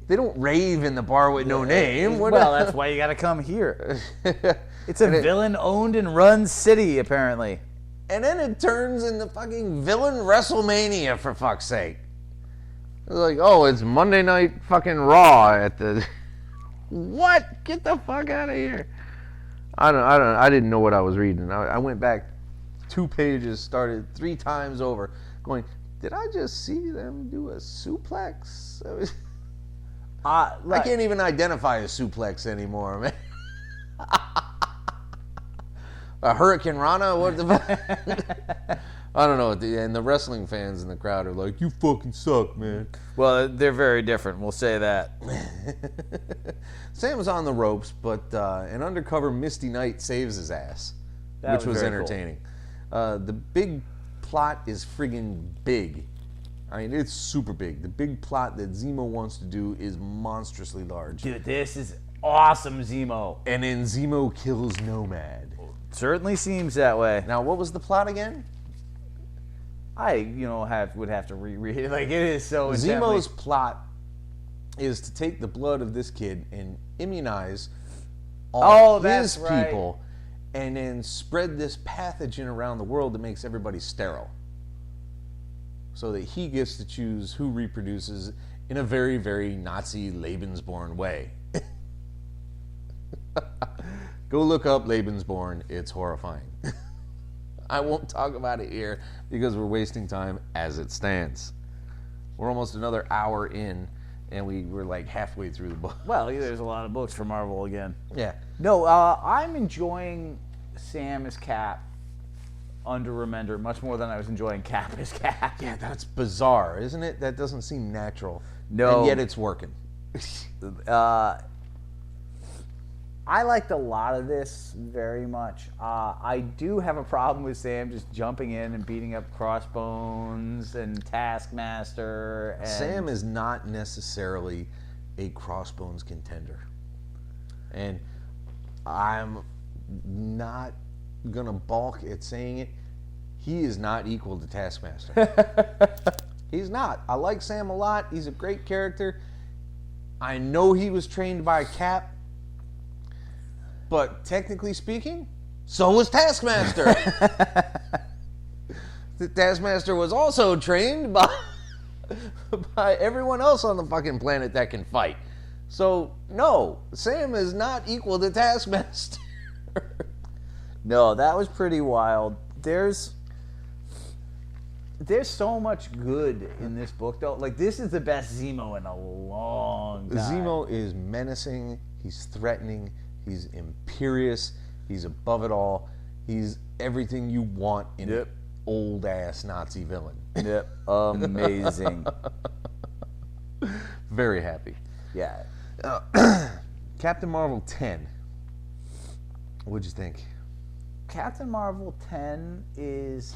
They don't rave in the bar with no name. Well, that's why you got to come here. It's a villain-owned and run city, apparently. And then it turns into fucking villain WrestleMania, for fuck's sake. It's like, oh, it's Monday Night fucking Raw at the... What? Get the fuck out of here. I didn't know what I was reading. I went back 2 pages, started 3 times over, going, did I just see them do a suplex? I can't even identify a suplex anymore, man. A Hurricane Rana? What the fuck? I don't know. And the wrestling fans in the crowd are like, you fucking suck, man. Well, they're very different. We'll say that. Sam's on the ropes, but an undercover Misty Knight saves his ass, which was entertaining. Cool. The big plot is friggin' big. I mean, it's super big. The big plot that Zemo wants to do is monstrously large. Dude, this is awesome, Zemo. And then Zemo kills Nomad. Certainly seems that way. Now, what was the plot again? I, would have to reread it. Like, it is so intently. Zemo's plot is to take the blood of this kid and immunize all his people, and then spread this pathogen around the world that makes everybody sterile. So that he gets to choose who reproduces in a very, very Nazi Lebensborn way. Go look up Lebensborn. It's horrifying. I won't talk about it here because we're wasting time as it stands. We're almost another hour in, and we're like halfway through the book. Well, there's a lot of books for Marvel again. Yeah. No, I'm enjoying Sam as Cap under Remender much more than I was enjoying Cap as Cap. Yeah, that's bizarre, isn't it? That doesn't seem natural. No. And yet it's working. I liked a lot of this very much. I do have a problem with Sam just jumping in and beating up Crossbones and Taskmaster. And Sam is not necessarily a Crossbones contender. And I'm not going to balk at saying it. He is not equal to Taskmaster. He's not. I like Sam a lot. He's a great character. I know he was trained by Cap. But technically speaking, so was Taskmaster. The Taskmaster was also trained by everyone else on the fucking planet that can fight. So, no, Sam is not equal to Taskmaster. No, that was pretty wild. There's so much good in this book, though. Like, this is the best Zemo in a long time. Zemo is menacing. He's threatening. He's imperious. He's above it all. He's everything you want in an old-ass Nazi villain. Yep. Amazing. Very happy. Yeah. Captain Marvel 10. What'd you think? Captain Marvel 10 is...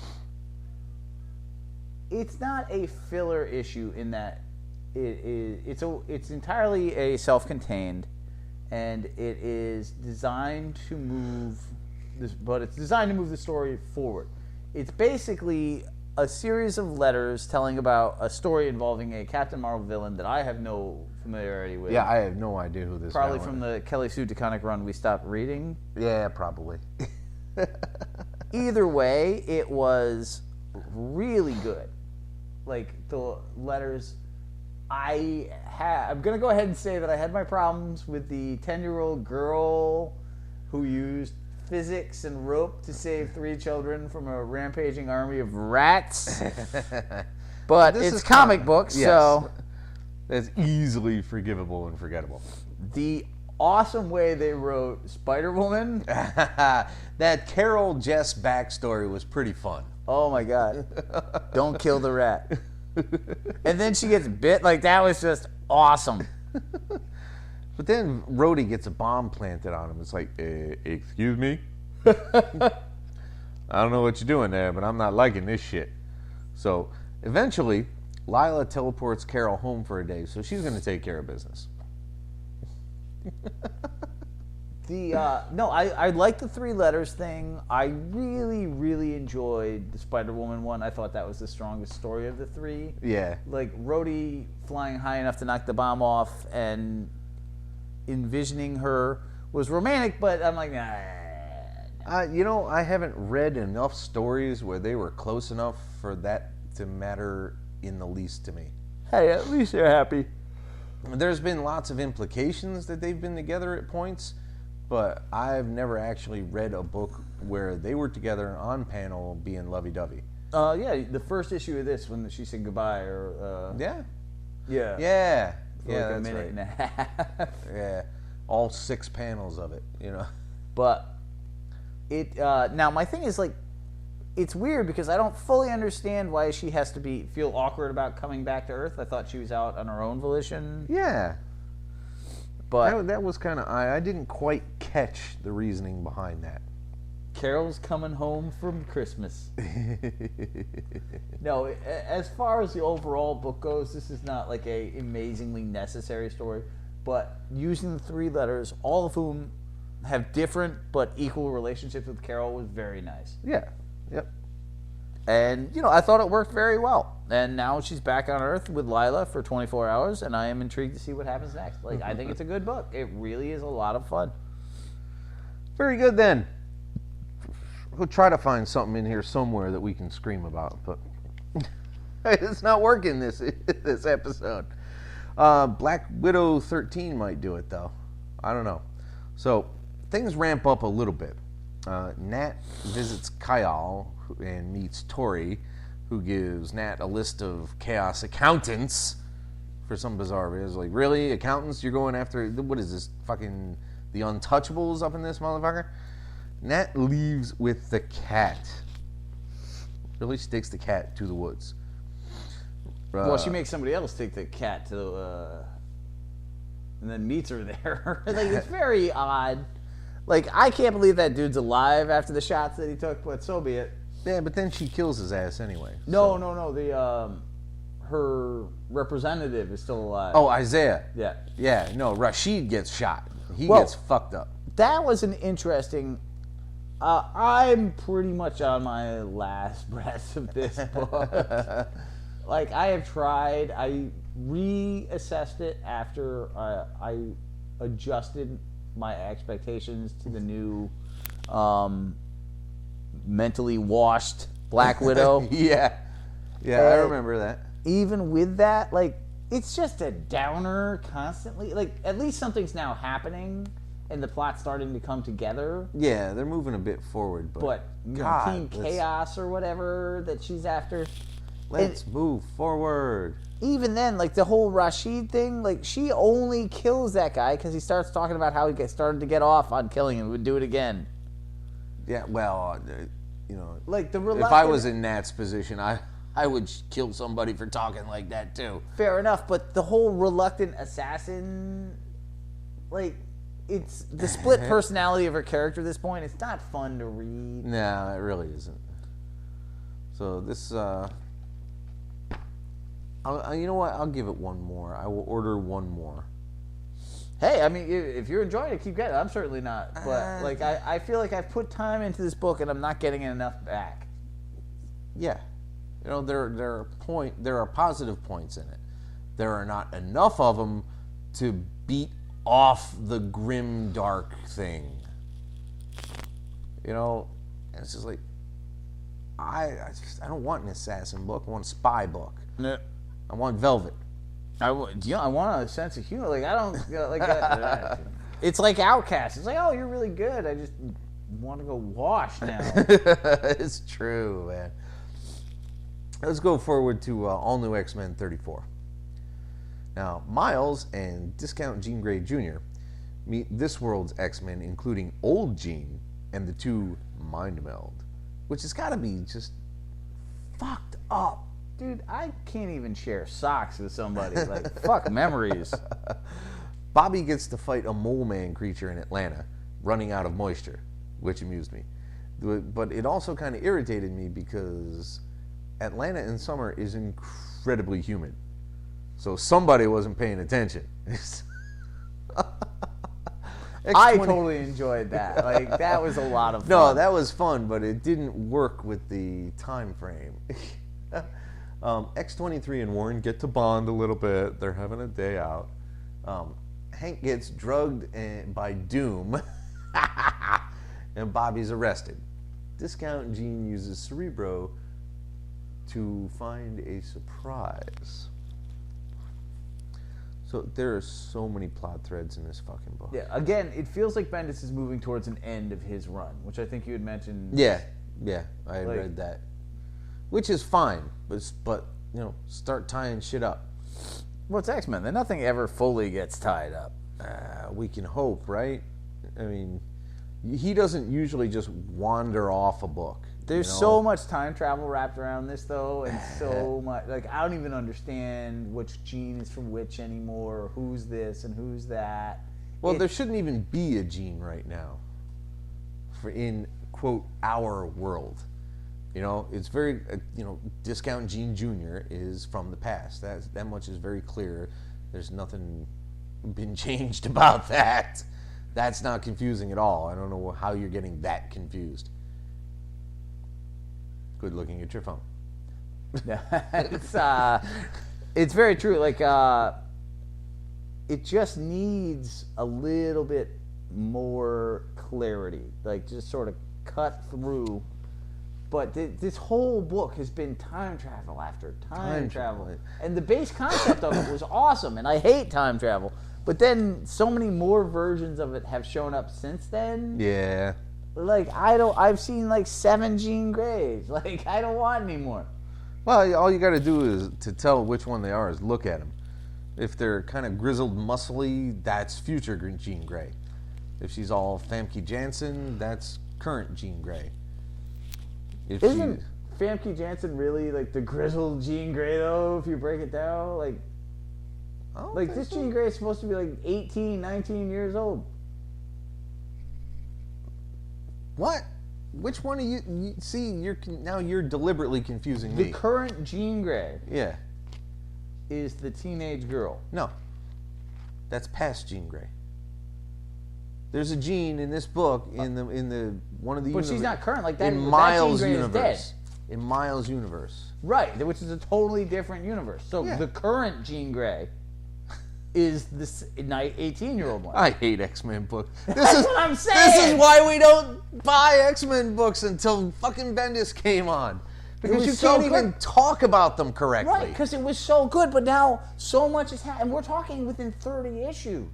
It's not a filler issue in that it's entirely a self-contained, and it is designed to move this, but it's designed to move the story forward. It's basically a series of letters telling about a story involving a Captain Marvel villain that I have no familiarity with. Yeah, I have no idea who this Probably guy from was. the Kelly Sue DeConnick run we stopped reading. Yeah, probably. Either way, it was really good. Like, the letters, I'm going to go ahead and say that I had my problems with the 10-year-old girl who used physics and rope to save 3 children from a rampaging army of rats. But This it's is comic books, yes. so... That's easily forgivable and forgettable. The awesome way they wrote Spider-Woman. That Carol Jess backstory was pretty fun. Oh my God. Don't kill the rat. And then she gets bit. Like, that was just awesome. But then Rhodey gets a bomb planted on him. It's like, excuse me? I don't know what you're doing there, but I'm not liking this shit. So eventually, Lila teleports Carol home for a day, so she's going to take care of business. I like the 3 letters thing. I really, really enjoyed the Spider-Woman one. I thought that was the strongest story of the 3. Yeah. Like, Rhodey flying high enough to knock the bomb off and envisioning her was romantic, but I'm like, nah. I haven't read enough stories where they were close enough for that to matter in the least to me. Hey, at least they're happy. There's been lots of implications that they've been together at points, but I've never actually read a book where they were together on panel being lovey-dovey. Yeah, the first issue of this, when she said goodbye, or Yeah. yeah, for Yeah, like a that's minute right. and a half. Yeah, all 6 panels of it, But it now my thing is, like, it's weird because I don't fully understand why she has to feel awkward about coming back to Earth. I thought she was out on her own volition. Yeah. But That was kind of... I didn't quite catch the reasoning behind that. Carol's coming home from Christmas. No, as far as the overall book goes, this is not like a amazingly necessary story. But using the 3 letters, all of whom have different but equal relationships with Carol, was very nice. Yeah. Yep. And, I thought it worked very well. And now she's back on Earth with Lila for 24 hours, and I am intrigued to see what happens next. Like, I think it's a good book. It really is a lot of fun. Very good, then. We'll try to find something in here somewhere that we can scream about, but it's not working this episode. Black Widow 13 might do it, though. I don't know. So, things ramp up a little bit. Nat visits Kyle and meets Tori, who gives Nat a list of Chaos accountants for some bizarre reason. Like, really? Accountants? You're going after... What is this? Fucking the Untouchables up in this motherfucker? Nat leaves with the cat. Really takes the cat to the woods. Well, she makes somebody else take the cat to... and then meets her there. Like, it's very odd. Like, I can't believe that dude's alive after the shots that he took, but so be it. Yeah, but then she kills his ass anyway. No. The her representative is still alive. Oh, Isaiah. Yeah. Yeah, no, Rashid gets shot. He Well- gets fucked up. That was an interesting. I'm pretty much on my last breath of this book. Like, I have tried. I reassessed it after I adjusted my expectations to the new mentally washed Black Widow. Yeah, I remember that. Even with that, like, it's just a downer constantly. Like, at least something's now happening and the plot's starting to come together. Yeah, they're moving a bit forward, But God, Team Chaos or whatever that she's after. let's move forward. Even then, like, the whole Rashid thing, like, she only kills that guy because he starts talking about how he started to get off on killing him, would do it again. Yeah, well, Like, the if reluctant... I was in Nat's position, I would kill somebody for talking like that too. Fair enough, but the whole reluctant assassin, like, it's the split personality of her character at this point. It's not fun to read. No, it really isn't. So this, you know what? I'll give it one more. I will order one more. Hey, I mean, if you're enjoying it, keep getting it. I'm certainly not. But, like, I feel like I've put time into this book and I'm not getting enough back. Yeah, there are positive points in it. There are not enough of them to beat off the grim dark thing. And it's just like I don't want an assassin book. I want a spy book. No. I want Velvet. I want a sense of humor. Like, I don't like that. It's like Outcast. It's like, oh, you're really good. I just want to go wash now. It's true, man. Let's go forward to All New X-Men 34. Now, Miles and Discount Jean Grey Jr. meet this world's X-Men, including Old Jean, and the two mind meld, which has got to be just fucked up. Dude, I can't even share socks with somebody. Like, fuck memories. Bobby gets to fight a mole man creature in Atlanta, running out of moisture, which amused me. But it also kind of irritated me because Atlanta in summer is incredibly humid. So somebody wasn't paying attention. I totally enjoyed that. Like, that was a lot of fun. No, that was fun, but it didn't work with the time frame. X-23 and Warren get to bond a little bit. They're having a day out. Hank gets drugged by Doom, and Bobby's arrested. Discount Jean uses Cerebro to find a surprise. So there are so many plot threads in this fucking book. Yeah, again, it feels like Bendis is moving towards an end of his run, which I think you had mentioned. Yeah, I had read that. Which is fine, but start tying shit up. Well, it's X-Men. Then nothing ever fully gets tied up. We can hope, right? I mean, he doesn't usually just wander off a book. There's so much time travel wrapped around this, though, and so much. Like, I don't even understand which gene is from which anymore, or who's this and who's that. Well, there shouldn't even be a gene right now in, quote, our world. It's very, Discount Jean Jr. is from the past. That much is very clear. There's nothing been changed about that. That's not confusing at all. I don't know how you're getting that confused. Good looking at your phone. It's very true. Like, it just needs a little bit more clarity. Like, just sort of cut through. But this whole book has been time travel after time travel. And the base concept of it was awesome, and I hate time travel. But then so many more versions of it have shown up since then. Yeah. Like, I've seen like 7 Jean Greys. Like, I don't want any more. Well, all you got to do is to tell which one they are is look at them. If they're kind of grizzled, muscly, that's future Jean Grey. If she's all Famke Janssen, that's current Jean Grey. Isn't Famke Janssen really like the grizzled Jean Grey though? If you break it down, like this Jean Grey is supposed to be like 18, 19 years old. What? Which one are you see, now you're deliberately confusing me. The current Jean Grey Yeah. is the teenage girl. No. That's past Jean Grey. There's a Jean in this book in the one of the But she's not current. Like that. in that Miles' Jean Grey universe. is dead. In Miles' universe. Right, which is a totally different universe. So Yeah. the current Jean Grey is this 18-year-old one. I hate X-Men books. That's what I'm saying. This is why we don't buy X-Men books until fucking Bendis came on. Because was you so can't even talk about them correctly. Right, because it was so good, but now so much has happened. And we're talking within 30 issues.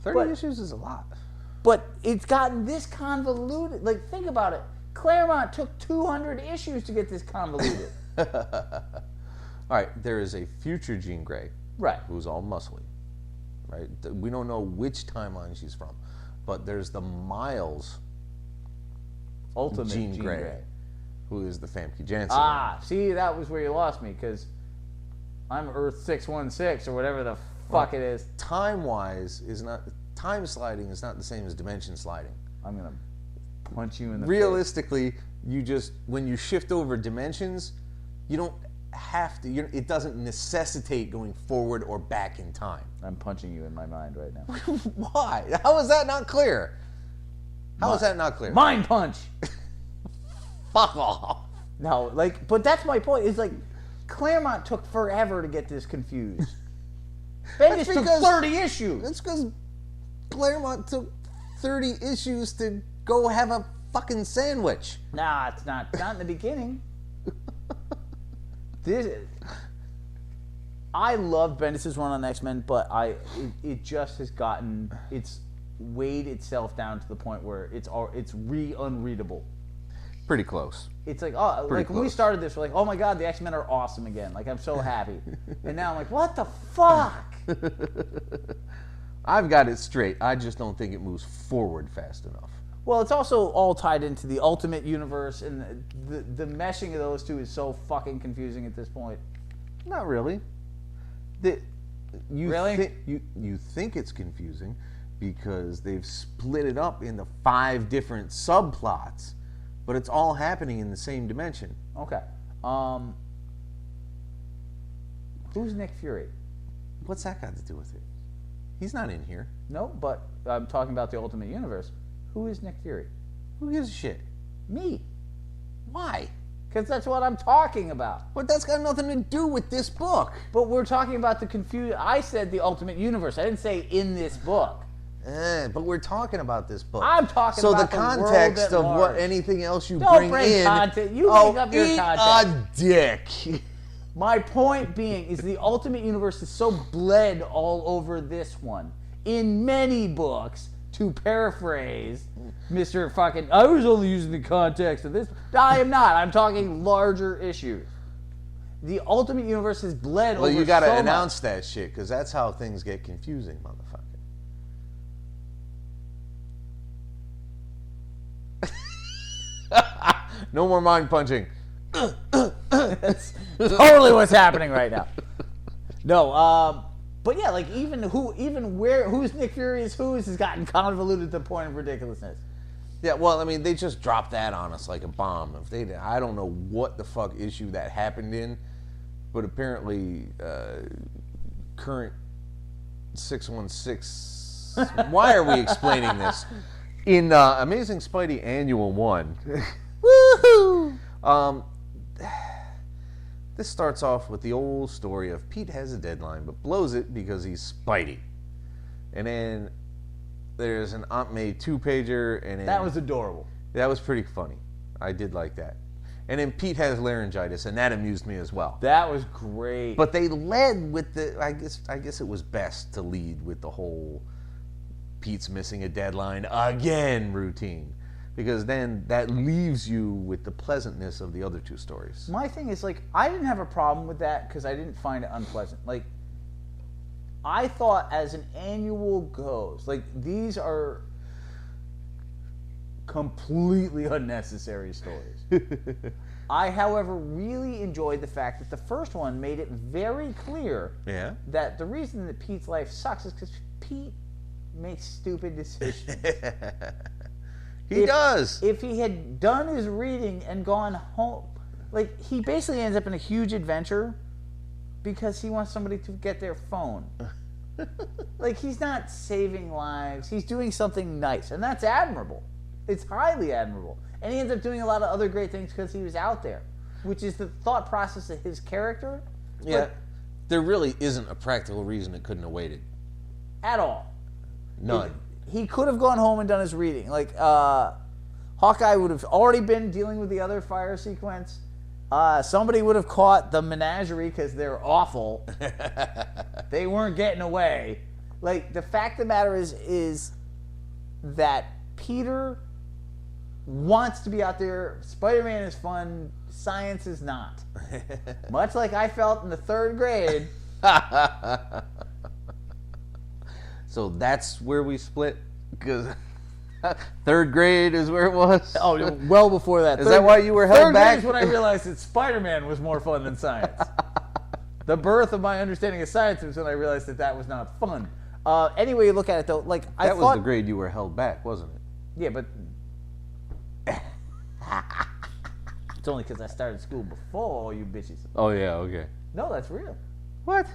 30 issues is a lot. But it's gotten this convoluted. Like, think about it. Claremont took 200 issues to get this convoluted. All right, there is a future Jean Grey. Right. Who's all muscly. Right? We don't know which timeline she's from. But there's the Miles Ultimate Jean Grey, who is the Famke Janssen. Ah, see, that was where you lost me, because I'm Earth 616 or whatever the fuck it is. Time-wise is not... Time sliding is not the same as dimension sliding. I'm going to punch you in the face. Realistically, you just... When you shift over dimensions, you don't have to... It doesn't necessitate going forward or back in time. I'm punching you in my mind right now. Why? How is that not clear? How is that not clear? Mind punch! Fuck off. No, like, but that's my point. Is like, Claremont took forever to get this confused. Bendis took 30 issues. That's because Claremont took 30 issues to go have a fucking sandwich. Nah, it's not. Not in the beginning. I love Bendis' run on X-Men, but it just has gotten, it's weighed itself down to the point where it's unreadable. Pretty close. It's like, Pretty when we close. started this, we're like, oh my god, the X-Men are awesome again. Like, I'm so happy. And now I'm like, what the fuck? I've got it straight. I just don't think it moves forward fast enough. Well, it's also all tied into the Ultimate Universe, and the meshing of those two is so fucking confusing at this point. Not really. Really? You think it's confusing because they've split it up into 5 different subplots, but it's all happening in the same dimension. Okay. Who's Nick Fury? What's that got to do with it? He's not in here. No, but I'm talking about the Ultimate Universe. Who is Nick Fury? Who gives a shit? Me. Why? Because that's what I'm talking about. But that's got nothing to do with this book. But we're talking about the confusion. I said the Ultimate Universe. I didn't say in this book. But we're talking about this book. I'm talking so about the the world context at of large. what anything else you Don't bring bring in. content. You bring up your eat context. a dick. My point being is the Ultimate Universe is so bled all over this one. In many books, to paraphrase Mr. fucking, I was only using the context of this. I am not. I'm talking larger issues. The Ultimate Universe has bled over so much. Well, you got to announce that shit, because that's how things get confusing, motherfucker. No more mind punching. That's totally what's happening right now. No, but yeah, like who's Nick Fury's who's has gotten convoluted to the point of ridiculousness. Yeah, well, I mean, they just dropped that on us like a bomb. I don't know what the fuck issue that happened in, but apparently, current 616. Why are we explaining this? In Amazing Spidey Annual 1. Woohoo! This starts off with the old story of Pete has a deadline but blows it because he's Spidey. And then there's an Aunt May 2-pager. And then, That was adorable. that was pretty funny. I did like that. And then Pete has laryngitis, and that amused me as well. That was great. But they led with the, I guess it was best to lead with the whole Pete's missing a deadline again routine. Because then that leaves you with the pleasantness of the other 2 stories. My thing is, like, I didn't have a problem with that because I didn't find it unpleasant. Like, I thought as an annual goes, like, these are completely unnecessary stories. I, however, really enjoyed the fact that the first one made it very clear that the reason that Pete's life sucks is because Pete makes stupid decisions. He does. If he had done his reading and gone home, like, he basically ends up in a huge adventure because he wants somebody to get their phone. Like, he's not saving lives. He's doing something nice, and that's admirable. It's highly admirable. And he ends up doing a lot of other great things because he was out there, which is the thought process of his character. Yeah. There really isn't a practical reason it couldn't have waited. At all. None. He could have gone home and done his reading. Like, Hawkeye would have already been dealing with the other fire sequence. Somebody would have caught the menagerie because they're awful. They weren't getting away. Like, the fact of the matter is that Peter wants to be out there. Spider-Man is fun. Science is not. Much like I felt in the 3rd grade. So that's where we split? Because 3rd grade is where it was? Oh, well before that. Is that why you were held back? 3rd grade is when I realized that Spider-Man was more fun than science. The birth of my understanding of science was when I realized that that was not fun. Anyway, you look at it, though, like, I thought... That was the grade you were held back, wasn't it? Yeah, but... It's only because I started school before all you bitches. Oh, yeah, okay. No, that's real. What?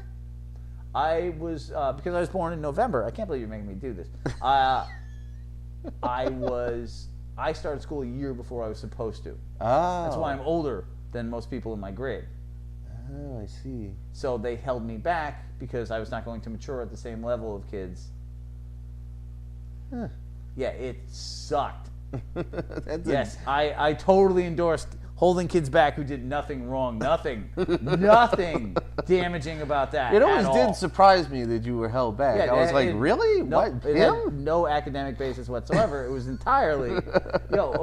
I was, because I was born in November. I can't believe you're making me do this. I started school a year before I was supposed to. Oh. That's why I'm older than most people in my grade. Oh, I see. So they held me back because I was not going to mature at the same level of kids. Huh. Yeah, it sucked. That's Yes, I totally endorsed holding kids back who did nothing wrong. Nothing damaging about that. It always at did all. surprise me that you were held back. Yeah, I was like, really? No, What? it Him? had no academic basis whatsoever. It was entirely,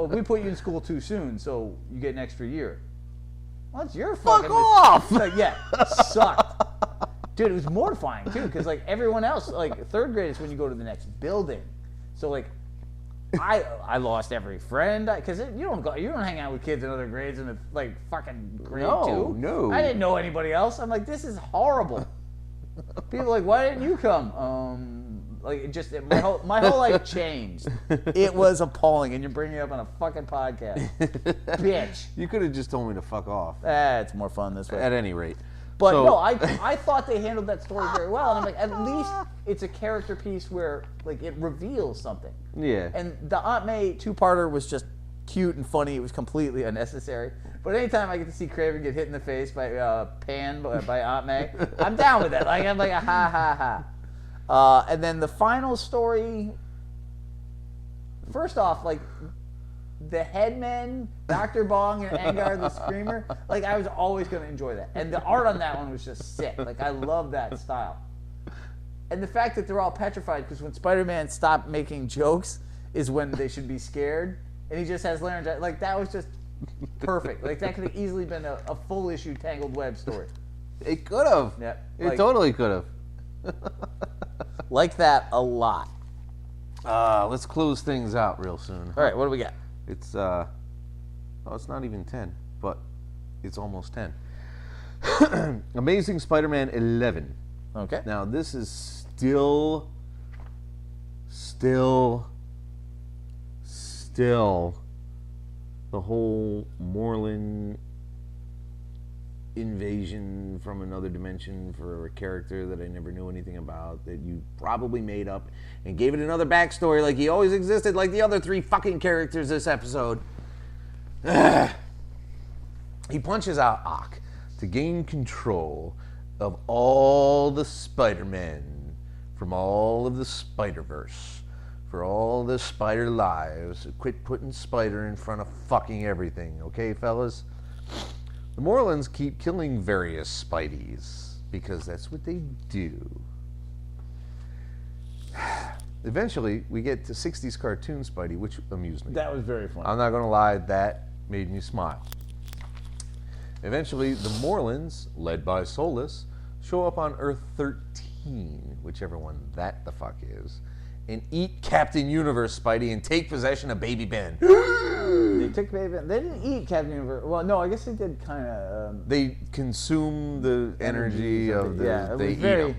we put you in school too soon, so you get an extra year. Well, that's your fucking... Fuck off! Like, yeah, sucked. Dude, it was mortifying, too, because, like, everyone else, like, 3rd grade is when you go to the next building. So, like, I lost every friend because you don't hang out with kids in other grades in the like fucking grade 2. No. I didn't know anybody else. I'm like, this is horrible. People are like, why didn't you come? Like, it just my whole life changed. It was appalling, and you're bringing it up on a fucking podcast, bitch. You could have just told me to fuck off. It's more fun this way. At any rate. But So- no, I thought they handled that story very well, and I'm like, at least it's a character piece where like it reveals something. Yeah. And the Aunt May 2-parter was just cute and funny. It was completely unnecessary. But anytime I get to see Kraven get hit in the face by Pan by Aunt May, I'm down with that. Like, I'm like, ha ha ha. And then the final story. First off, like, the Headmen, Dr. Bong, and Angar the Screamer, like, I was always going to enjoy that. And the art on that one was just sick. Like, I love that style. And the fact that they're all petrified, because when Spider-Man stopped making jokes is when they should be scared, and he just has laryngitis. Like, that was just perfect. Like, that could have easily been a full-issue Tangled Web story. It could have. Yeah, It like- totally could have. Like that a lot. Let's close things out real soon. All right, what do we got? It's it's not even 10, but it's almost 10. Amazing Spider-Man 11. Okay. Now this is still the whole Moreland invasion from another dimension for a character that I never knew anything about, that you probably made up and gave it another backstory like he always existed, like the other 3 fucking characters this episode. He punches out Ock to gain control of all the Spider-Men from all of the Spider-Verse, for all the Spider lives. Quit putting Spider in front of fucking everything, okay, fellas? The Morlands keep killing various Spideys, because that's what they do. Eventually, we get to 60s cartoon Spidey, which amused me. That was very funny. I'm not going to lie, that made me smile. Eventually, the Morlands, led by Solus, show up on Earth 13, whichever one that the fuck is, and eat Captain Universe Spidey and take possession of Baby Ben. They took Baby Ben. They didn't eat Captain Universe. Well, no, I guess they did kind of. They consume the energy of the. Yeah, it they was eat very. 'em.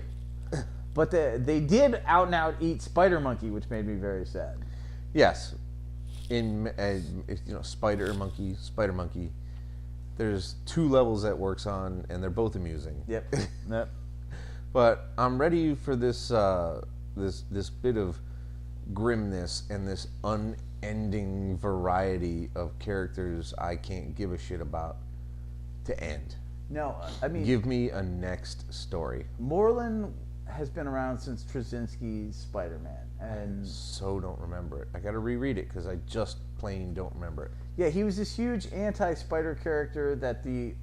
But they did out and out eat Spider Monkey, which made me very sad. Yes. Spider Monkey. There's 2 levels that works on, and they're both amusing. Yep. Yep. But I'm ready for this this bit of grimness and this unending variety of characters I can't give a shit about to end. No, I mean, Give me a next story. Moreland has been around since Straczynski's Spider-Man, and So don't remember it. I got to reread it because I just plain don't remember it. yeah, he was this huge anti-spider character that the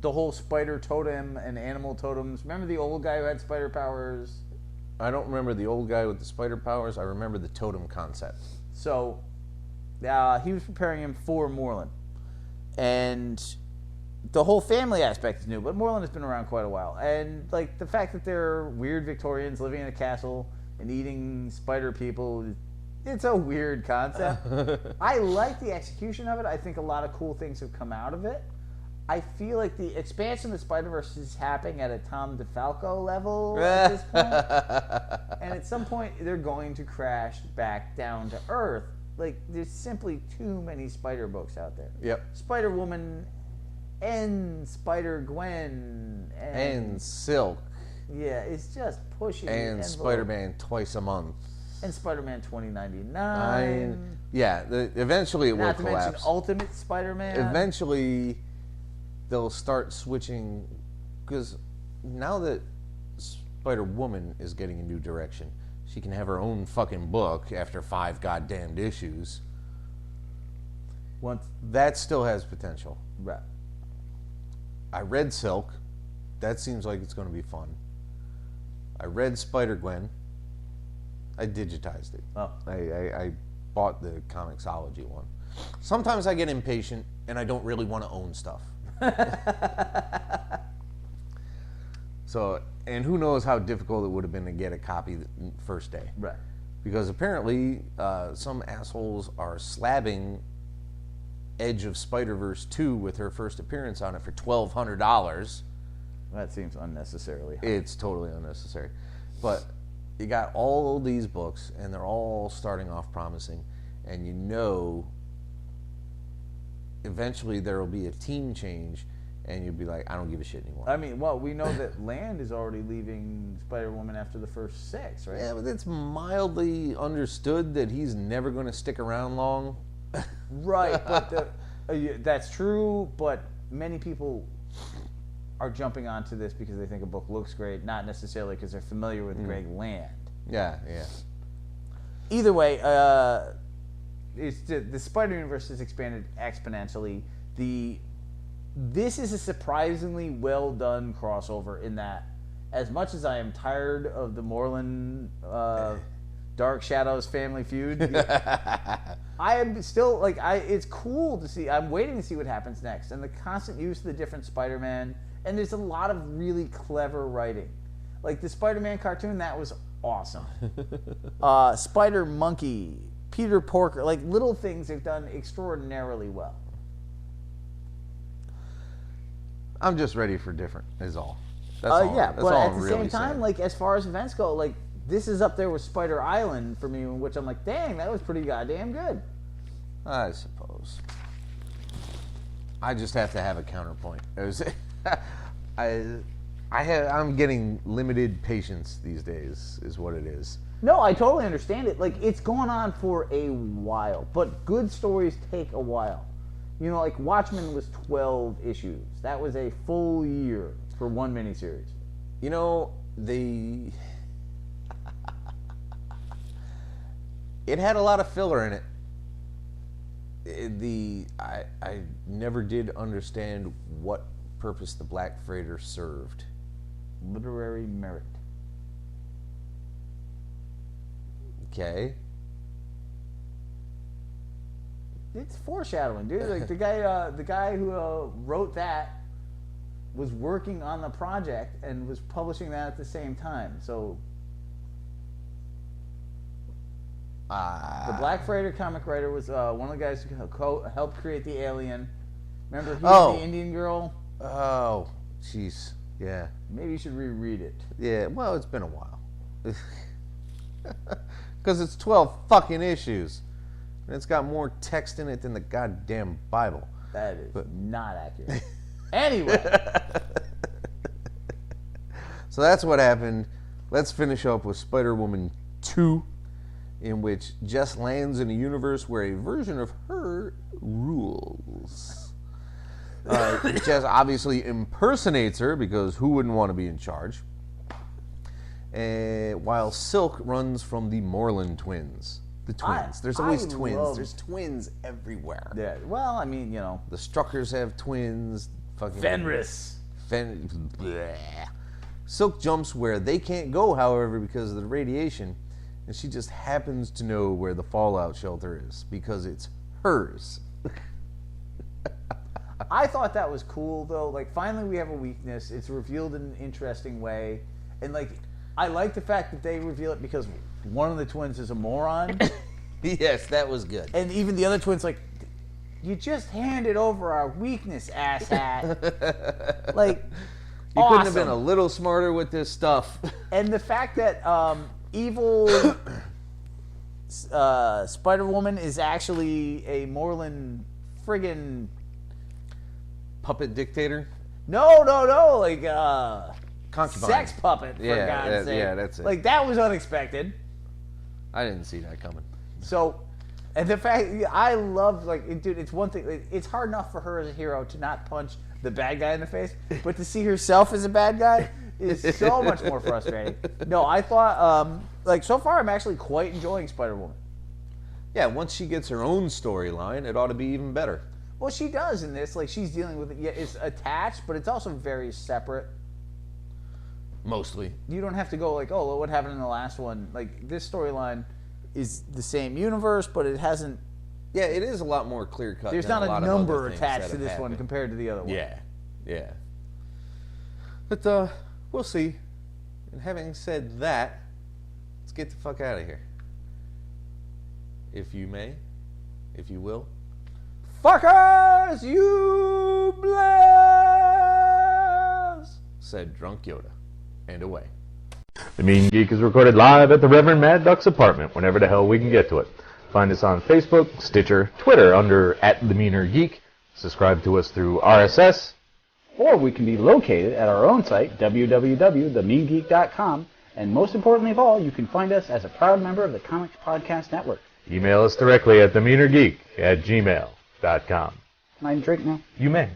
whole spider totem and animal totems. Remember the old guy who had spider powers? I don't remember the old guy with the spider powers. I remember the totem concept. So he was preparing him for Moreland, and the whole family aspect is new. But Moreland has been around quite a while, and like the fact that they're weird Victorians living in a castle and eating spider people, it's a weird concept. I like the execution of it. I think a lot of cool things have come out of it. I feel like the expansion of the Spider-Verse is happening at a Tom DeFalco level at this point. And at some point, they're going to crash back down to Earth. Like, there's simply too many Spider books out there. Yep. Spider-Woman and Spider-Gwen. And Silk. Yeah, it's just pushing the And envelope. Spider-Man twice a month. And Spider-Man 2099. Eventually it will Not to mention collapse. Ultimate Spider-Man. Eventually they'll start switching, because now that Spider-Woman is getting a new direction, she can have her own fucking book after 5 goddamned issues. Once, That still has potential. right. I read Silk. That seems like it's going to be fun. I read Spider-Gwen. I digitized it. Oh. I bought the Comixology one. Sometimes I get impatient and I don't really want to own stuff. So, and who knows how difficult it would have been to get a copy the first day. Right. Because apparently some assholes are slabbing Edge of Spider-Verse 2 with her first appearance on it for $1,200. That seems unnecessarily high. It's totally unnecessary. But you got all these books, and they're all starting off promising, and you know eventually there will be a team change, and you'll be like, I don't give a shit anymore. I mean, well, we know that Land is already leaving Spider-Woman after the first 6, right? Yeah, but it's mildly understood that he's never going to stick around long. Right, but that's true, but many people are jumping onto this because they think a book looks great, not necessarily because they're familiar with Greg Land. Yeah, yeah. Either way, it's the Spider Universe has expanded exponentially. This is a surprisingly well done crossover in that, as much as I am tired of the Moreland Dark Shadows family feud, I am still like it's cool to see. I'm waiting to see what happens next, and the constant use of the different Spider-Man. And there's a lot of really clever writing, like the Spider-Man cartoon that was awesome. Spider Monkey, Peter Porker, like little things they've done extraordinarily well. I'm just ready for different, is all. That's all. Yeah, That's but all at I'm the really same time, saying. like as far as events go, like this is up there with Spider Island for me, in which I'm like, dang, that was pretty goddamn good. I suppose. I just have to have a counterpoint. I'm getting limited patience these days, is what it is. No, I totally understand it. Like, it's going on for a while, but good stories take a while. You know, like Watchmen was 12 issues. That was a full year for one miniseries. You know, it had a lot of filler in it. I never did understand what purpose the Black Freighter served. Literary merit. Okay. It's foreshadowing, dude. Like the guy who wrote that was working on the project and was publishing that at the same time. So the Black Freighter comic writer was one of the guys who helped create the Alien. Remember he and the Indian girl? Oh, jeez. Yeah. Maybe you should reread it. Yeah, well, it's been a while. Because it's 12 fucking issues. And it's got more text in it than the goddamn Bible. That is not accurate. Anyway. So that's what happened. Let's finish up with Spider-Woman 2, in which Jess lands in a universe where a version of her rules. Jess obviously impersonates her, because who wouldn't want to be in charge? While Silk runs from the Moreland twins. The twins. There's always twins. There's twins everywhere. Yeah. Well, I mean, you know. The Struckers have twins. Fucking Fenris. Bleh. Silk jumps where they can't go, however, because of the radiation, and she just happens to know where the fallout shelter is, because it's hers. I thought that was cool, though. Like, finally we have a weakness. It's revealed in an interesting way. And, like, I like the fact that they reveal it because one of the twins is a moron. Yes, that was good. And even the other twin's like, you just handed over our weakness, asshat. Like, you couldn't have been a little smarter with this stuff. And the fact that evil Spider-Woman is actually a Moreland friggin' puppet dictator? No, like concubine. Sex puppet, for God's sake. Yeah, that's it. Like, that was unexpected. I didn't see that coming. So, and the fact, I love, like, dude, it's one thing, it's hard enough for her as a hero to not punch the bad guy in the face, but to see herself as a bad guy is so much more frustrating. No, I thought, like, so far I'm actually quite enjoying Spider-Woman. Yeah, once she gets her own storyline, it ought to be even better. Well, she does in this. Like, she's dealing with it. Yeah, it's attached, but it's also very separate. Mostly. You don't have to go like, oh, what happened in the last one? Like, this storyline is the same universe, but it hasn't... Yeah, it is a lot more clear-cut. There's not a number attached to this one compared to the other one. Yeah. But, we'll see. And having said that, let's get the fuck out of here. If you may. If you will. Fuckers, you bless! Said Drunk Yoda. And away. The Mean Geek is recorded live at the Reverend Mad Duck's apartment whenever the hell we can get to it. Find us on Facebook, Stitcher, Twitter under @TheMeanerGeek. Subscribe to us through RSS. Or we can be located at our own site, www.themeangeek.com. And most importantly of all, you can find us as a proud member of the Comics Podcast Network. Email us directly at themeanergeek@gmail.com. Can I drink now? You may.